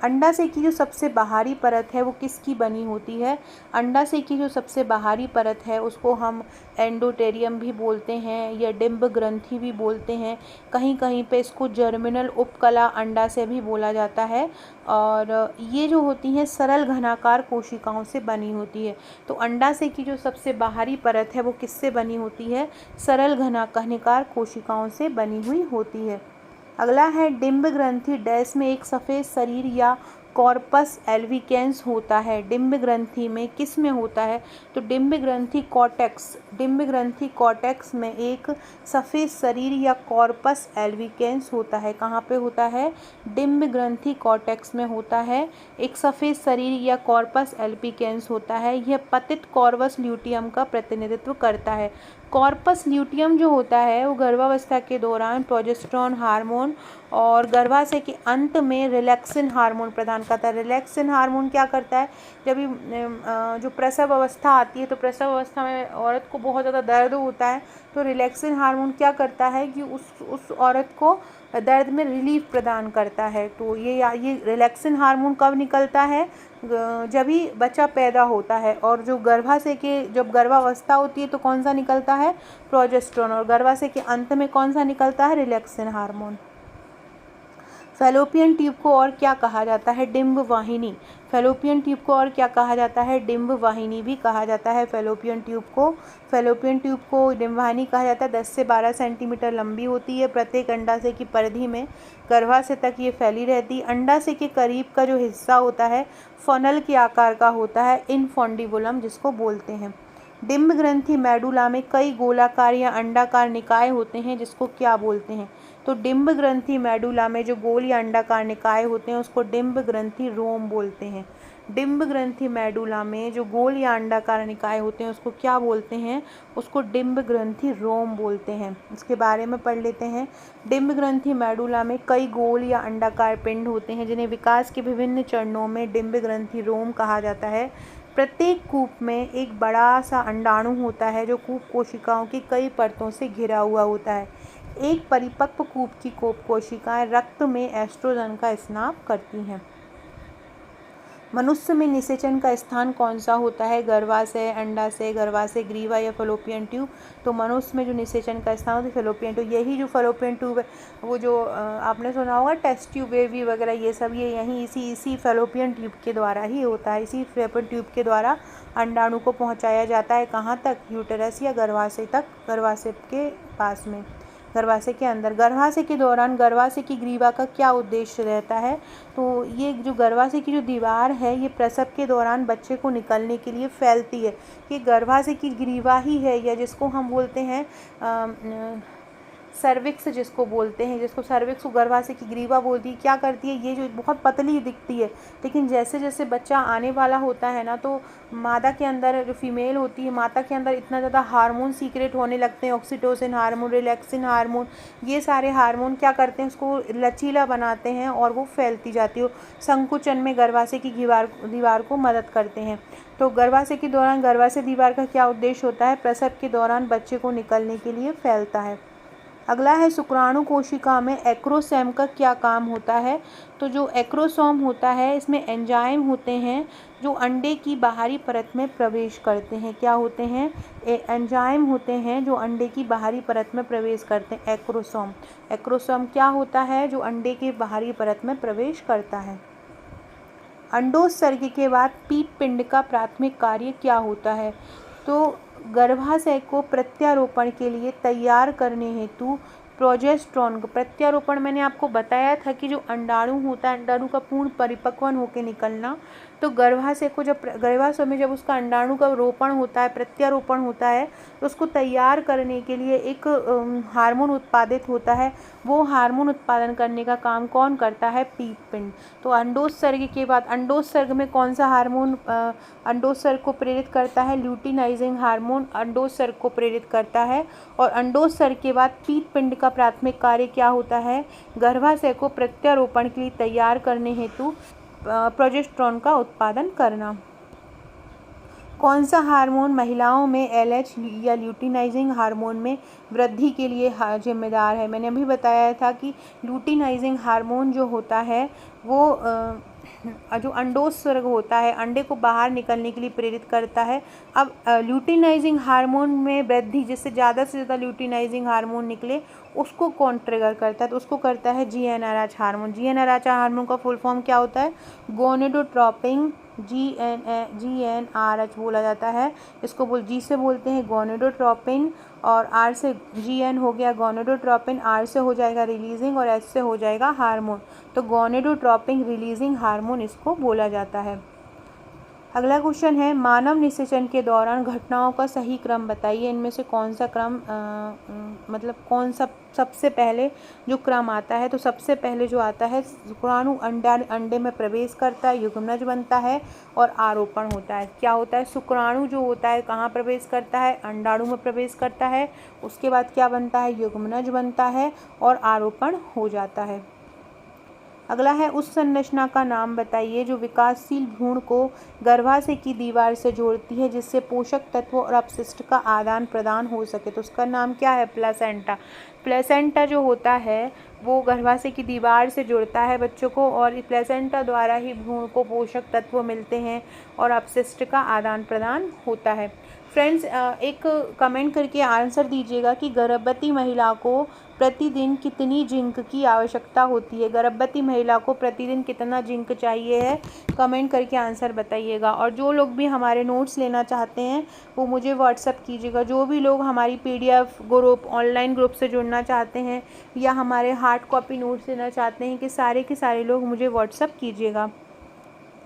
अंडाशय की जो सबसे बाहरी परत है वो किसकी बनी होती है, अंडाशय की जो सबसे बाहरी परत है उसको हम एंडोटेरियम भी बोलते हैं या डिंब ग्रंथि भी बोलते हैं। कहीं कहीं पे इसको जर्मिनल उपकला अंडाशय भी बोला जाता है। और ये जो होती हैं सरल घनाकार कोशिकाओं से बनी होती है। तो अंडाशय की जो सबसे बाहरी परत है वो किससे बनी होती है, सरल घनाकार कोशिकाओं से बनी हुई होती है। अगला है डिंब ग्रंथि डैश में एक सफ़ेद शरीर या कॉर्पस एल्विकेंस होता है। डिंब ग्रंथि में किस में होता है, तो डिंब ग्रंथि कॉर्टेक्स में एक सफ़ेद शरीर या कॉर्पस एल्विकेंस होता है। कहाँ पे होता है, डिंब ग्रंथि कॉर्टेक्स में होता है। एक सफ़ेद शरीर या कॉर्पस एल्विकेंस होता है। यह पतित कॉर्वस ल्यूटियम का प्रतिनिधित्व करता है। कॉर्पस ल्यूटियम जो होता है वो गर्भावस्था के दौरान प्रोजेस्टेरॉन हार्मोन और गर्भाशय के अंत में रिलैक्सिन हार्मोन प्रदान करता है। रिलैक्सिन हार्मोन क्या करता है, जब जो प्रसव अवस्था आती है तो प्रसव अवस्था में औरत को बहुत ज़्यादा दर्द होता है, तो रिलैक्सिन हार्मोन क्या करता है कि उस औरत को दर्द में रिलीफ प्रदान करता है। तो ये रिलैक्सिन हार्मोन कब निकलता है, जब ही बच्चा पैदा होता है। और जो गर्भाशय के जब गर्भावस्था होती है तो कौन सा निकलता है, प्रोजेस्टेरॉन। और गर्भाशय के अंत में कौन सा निकलता है, रिलैक्सिन हार्मोन। फैलोपियन ट्यूब को और क्या कहा जाता है, डिंब वाहिनी। फैलोपियन ट्यूब को और क्या कहा जाता है, डिंब वाहिनी भी कहा जाता है फैलोपियन ट्यूब को डिंब वाहिनी कहा जाता है। 10 से 12 सेंटीमीटर लंबी होती है। प्रत्येक अंडाशय की परिधि में गर्भाशय तक ये फैली रहती है। अंडाशय के करीब का जो हिस्सा होता है फनल के आकार का होता है, इनफॉन्डिबुलम जिसको बोलते हैं। डिंब ग्रंथि मेडुला में कई गोलाकार या अंडाकार निकाय होते हैं जिसको क्या बोलते हैं, तो डिंब ग्रंथि मेडुला में जो गोल या अंडाकार निकाय होते हैं उसको डिंब ग्रंथि रोम बोलते हैं। डिंब ग्रंथि मेडुला में जो गोल या अंडाकार निकाय होते हैं उसको क्या बोलते हैं, उसको डिंब ग्रंथि रोम बोलते हैं। इसके बारे में पढ़ लेते हैं। डिंब ग्रंथि मेडुला में कई गोल या अंडाकार पिंड होते हैं जिन्हें विकास के विभिन्न चरणों में डिंब ग्रंथि रोम कहा जाता है। प्रत्येक कूप में एक बड़ा सा अंडाणु होता है जो कूप कोशिकाओं की कई परतों से घिरा हुआ होता है। एक परिपक्व कूप की कोशिकाएं रक्त में एस्ट्रोजन का स्राव करती हैं। मनुष्य में निषेचन का स्थान कौन सा होता है, गर्भाशय, अंडाशय, गर्भाशय ग्रीवा या फैलोपियन ट्यूब। तो मनुष्य में जो निषेचन का स्थान होता है फैलोपियन ट्यूब। यही जो फैलोपियन ट्यूब है वो जो आपने सुना होगा टेस्ट ट्यूब, बेबी वगैरह ये सब ये यहीं इसी फैलोपियन ट्यूब के द्वारा ही होता है। इसी फैलोपियन ट्यूब के द्वारा अंडाणु को पहुँचाया जाता है कहाँ तक, यूटेरस या गर्भाशय तक, गर्भाशय के पास में, गर्भाशय के अंदर। गर्भाशय के दौरान गर्भाशय की ग्रीवा का क्या उद्देश्य रहता है, तो ये जो गर्भाशय की जो दीवार है ये प्रसव के दौरान बच्चे को निकलने के लिए फैलती है। ये गर्भाशय की ग्रीवा ही है या जिसको हम बोलते हैं सर्विक्स जिसको बोलते हैं, जिसको सर्विक्स को गर्भाशय की ग्रीवा बोलती है, क्या करती है, ये जो बहुत पतली दिखती है, लेकिन जैसे जैसे बच्चा आने वाला होता है ना, तो मादा के अंदर जो फीमेल होती है, माता के अंदर इतना ज़्यादा हार्मोन सीक्रेट होने लगते हैं, ऑक्सीटोसिन हार्मोन, रिलैक्सिन हार्मोन, ये सारे हार्मोन क्या करते हैं, उसको लचीला बनाते हैं और वो फैलती जाती है, संकुचन में गर्भाशय की दीवार को मदद करते हैं। तो गर्भाशय के दौरान गर्भाशय दीवार का क्या उद्देश्य होता है, प्रसव के दौरान बच्चे को निकलने के लिए फैलता है। अगला है शुक्राणु कोशिका में एक्रोसोम का क्या काम होता है। तो जो एक्रोसोम होता है, इसमें एंजाइम होते हैं जो अंडे की बाहरी परत में प्रवेश करते हैं। क्या होते हैं, एंजाइम होते हैं जो अंडे की बाहरी परत में प्रवेश करते हैं, एक्रोसोम। एक्रोसोम क्या होता है, जो अंडे के बाहरी परत में प्रवेश करता है। अंडोत्सर्ग के बाद पीप पिंड का प्राथमिक कार्य क्या होता है। तो गर्भाशय को प्रत्यारोपण के लिए तैयार करने हेतु प्रोजेस्टेरोन, प्रत्यारोपण मैंने आपको बताया था कि जो अंडाणु होता है, अंडाणु का पूर्ण परिपक्वन होकर निकलना, तो गर्भाशय को जब गर्भाशय में जब उसका अंडाणु का रोपण होता है, प्रत्यारोपण होता है, तो उसको तैयार करने के लिए एक हार्मोन उत्पादित होता है। वो हार्मोन उत्पादन करने का काम कौन करता है, पीप पिंड। तो अंडोत्सर्ग के बाद अंडोत्सर्ग में कौन सा हार्मोन अंडोत्सर्ग को प्रेरित करता है, ल्यूटिनाइजिंग हार्मोन अंडोत्सर्ग को प्रेरित करता है। और अंडोत्सर्ग के बाद पीप पिंड का प्राथमिक कार्य क्या होता है, गर्भाशय को प्रत्यारोपण के लिए तैयार करने हेतु प्रोजेस्टेरोन का उत्पादन करना। कौन सा हार्मोन महिलाओं में एलएच या ल्यूटिनाइजिंग हार्मोन में वृद्धि के लिए जिम्मेदार है। मैंने अभी बताया था कि ल्यूटिनाइजिंग हार्मोन जो होता है वो जो अंडोत्सर्ग होता है, अंडे को बाहर निकलने के लिए प्रेरित करता है। अब ल्यूटिनाइजिंग हार्मोन में वृद्धि, जिससे ज़्यादा से ज़्यादा ल्यूटिनाइजिंग हार्मोन निकले, उसको कौन ट्रिगर करता है, तो उसको करता है जीएनआरएच हार्मोन। जीएनआरएच हार्मोन का फुल फॉर्म क्या होता है, गोनेडोट्रोपिन GnRH बोला जाता है। इसको जी से बोलते हैं गोनेडोट्रोपिन, और आर से GN हो गया गोनेडोट्रोपिन, आर से हो जाएगा रिलीजिंग, और एच से हो जाएगा हार्मोन। तो गोनेडोट्रोपिन रिलीजिंग हार्मोन इसको बोला जाता है। अगला क्वेश्चन है, मानव निषेचन के दौरान घटनाओं का सही क्रम बताइए। इनमें से कौन सा क्रम मतलब कौन सा सबसे पहले जो क्रम आता है, तो सबसे पहले जो आता है, शुक्राणु अंडे में प्रवेश करता है, युग्मनज बनता है और आरोपण होता है। क्या होता है, शुक्राणु जो होता है कहाँ प्रवेश करता है, अंडाणु में प्रवेश करता है, उसके बाद क्या बनता है, युग्मनज बनता है और आरोपण हो जाता है। अगला है, उस संरचना का नाम बताइए जो विकासशील भ्रूण को गर्भाशय की दीवार से जोड़ती है, जिससे पोषक तत्वों और अपशिष्ट का आदान प्रदान हो सके। तो उसका नाम क्या है, प्लेसेंटा। प्लेसेंटा जो होता है वो गर्भाशय की दीवार से जुड़ता है बच्चों को, और प्लेसेंटा द्वारा ही भ्रूण को पोषक तत्व मिलते हैं और अपशिष्ट का आदान प्रदान होता है। फ्रेंड्स, एक कमेंट करके आंसर दीजिएगा कि गर्भवती महिला को प्रतिदिन कितनी जिंक की आवश्यकता होती है। गर्भवती महिला को प्रतिदिन कितना जिंक चाहिए है, कमेंट करके आंसर बताइएगा। और जो लोग भी हमारे नोट्स लेना चाहते हैं वो मुझे व्हाट्सअप कीजिएगा। जो भी लोग हमारी PDF ग्रुप ऑनलाइन ग्रुप से जुड़ना चाहते हैं या हमारे हार्ड कॉपी नोट्स लेना चाहते हैं, कि सारे के सारे लोग मुझे व्हाट्सअप कीजिएगा।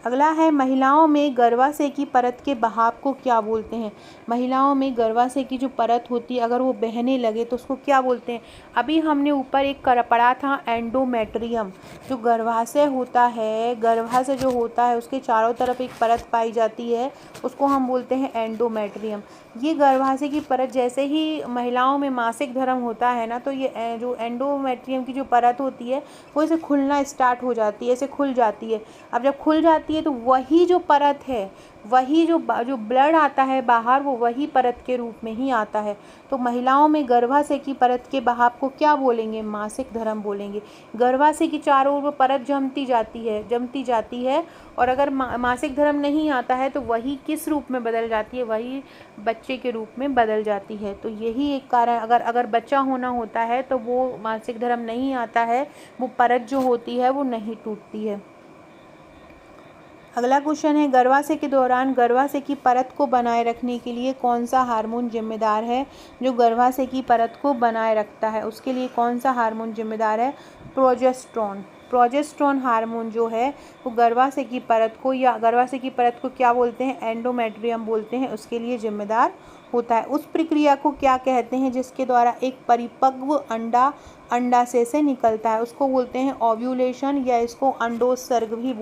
अगला है, महिलाओं में गर्भाशय की परत के बहाव को क्या बोलते हैं। महिलाओं में गर्भाशय की जो परत होती है, अगर वो बहने लगे तो उसको क्या बोलते हैं। अभी हमने ऊपर एक पढ़ा था एंडोमेट्रियम। जो गर्भाशय होता है, गर्भाशय जो होता है उसके चारों तरफ एक परत पाई जाती है, उसको हम बोलते हैं एंडोमेट्रियम। ये गर्भाशय की परत, जैसे ही महिलाओं में मासिक धर्म होता है ना, तो ये जो एंडोमेट्रियम की जो परत होती है वो ऐसे खुलना स्टार्ट हो जाती है, ऐसे खुल जाती है। अब जब खुल जाती है तो वही जो परत है, वही जो ब्लड आता है बाहर, वो वही परत के रूप में ही आता है। तो महिलाओं में गर्भाशय की परत के बहाव को क्या बोलेंगे, मासिक धर्म बोलेंगे। गर्भाशय की चारों ओर वो परत जमती जाती है, और अगर मासिक धर्म नहीं आता है तो वही किस रूप में बदल जाती है, वही बच्चे के रूप में बदल जाती है। तो यही एक कारण, अगर बच्चा होना होता है तो वो मासिक धर्म नहीं आता है, वो परत जो होती है वो नहीं टूटती है। अगला क्वेश्चन है, गर्भाशय के दौरान गर्भाशय की परत को बनाए रखने के लिए कौन सा हार्मोन जिम्मेदार है। जो गर्भाशय की परत को बनाए रखता है उसके लिए कौन सा हार्मोन जिम्मेदार है, प्रोजेस्टेरोन। प्रोजेस्टेरोन हार्मोन जो है वो गर्भाशय की परत को, या गर्भाशय की परत को क्या बोलते हैं, एंडोमेट्रियम बोलते हैं, उसके लिए जिम्मेदार होता है। उस प्रक्रिया को क्या कहते हैं जिसके द्वारा एक परिपक्व अंडा अंडाशय से निकलता है? उसको बोलते हैं ओव्यूलेशन, या इसको अंडोत्सर्ग भी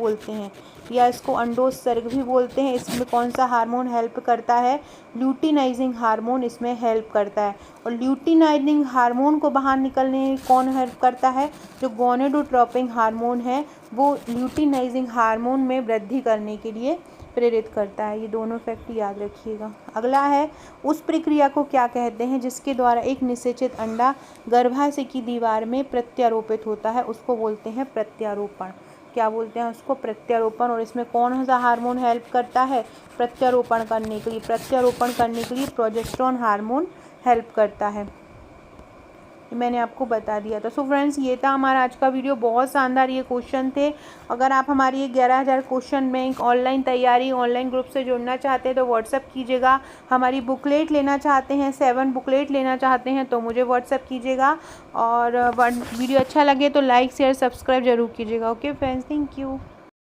बोलते हैं, इसमें कौन सा हार्मोन हेल्प करता है? ल्यूटिनाइजिंग हार्मोन इसमें हेल्प करता है। और ल्यूटिनाइजिंग हार्मोन को बाहर निकलने में कौन हेल्प करता है? जो गोनेडोट्रोपिन हार्मोन है वो ल्यूटिनाइजिंग हार्मोन में वृद्धि करने के लिए प्रेरित करता है। ये दोनों फैक्ट याद रखिएगा। अगला है, उस प्रक्रिया को क्या कहते हैं जिसके द्वारा एक निषेचित अंडा गर्भाशय की दीवार में प्रत्यारोपित होता है? उसको बोलते हैं प्रत्यारोपण। क्या बोलते हैं उसको? प्रत्यारोपण। और इसमें कौन सा हार्मोन हेल्प करता है प्रत्यारोपण करने के लिए? प्रोजेस्टेरोन हार्मोन हेल्प करता है। मैंने आपको बता दिया था। सो फ्रेंड्स, ये था हमारा आज का वीडियो। बहुत शानदार ये क्वेश्चन थे। अगर आप हमारी ये 11,000 क्वेश्चन बैंक ऑनलाइन तैयारी ऑनलाइन ग्रुप से जुड़ना चाहते हैं तो व्हाट्सअप कीजिएगा। हमारी बुकलेट लेना चाहते हैं, 7 बुकलेट लेना चाहते हैं तो मुझे व्हाट्सअप कीजिएगा। और वीडियो अच्छा लगे तो लाइक शेयर सब्सक्राइब जरूर कीजिएगा। Okay friends, thank you.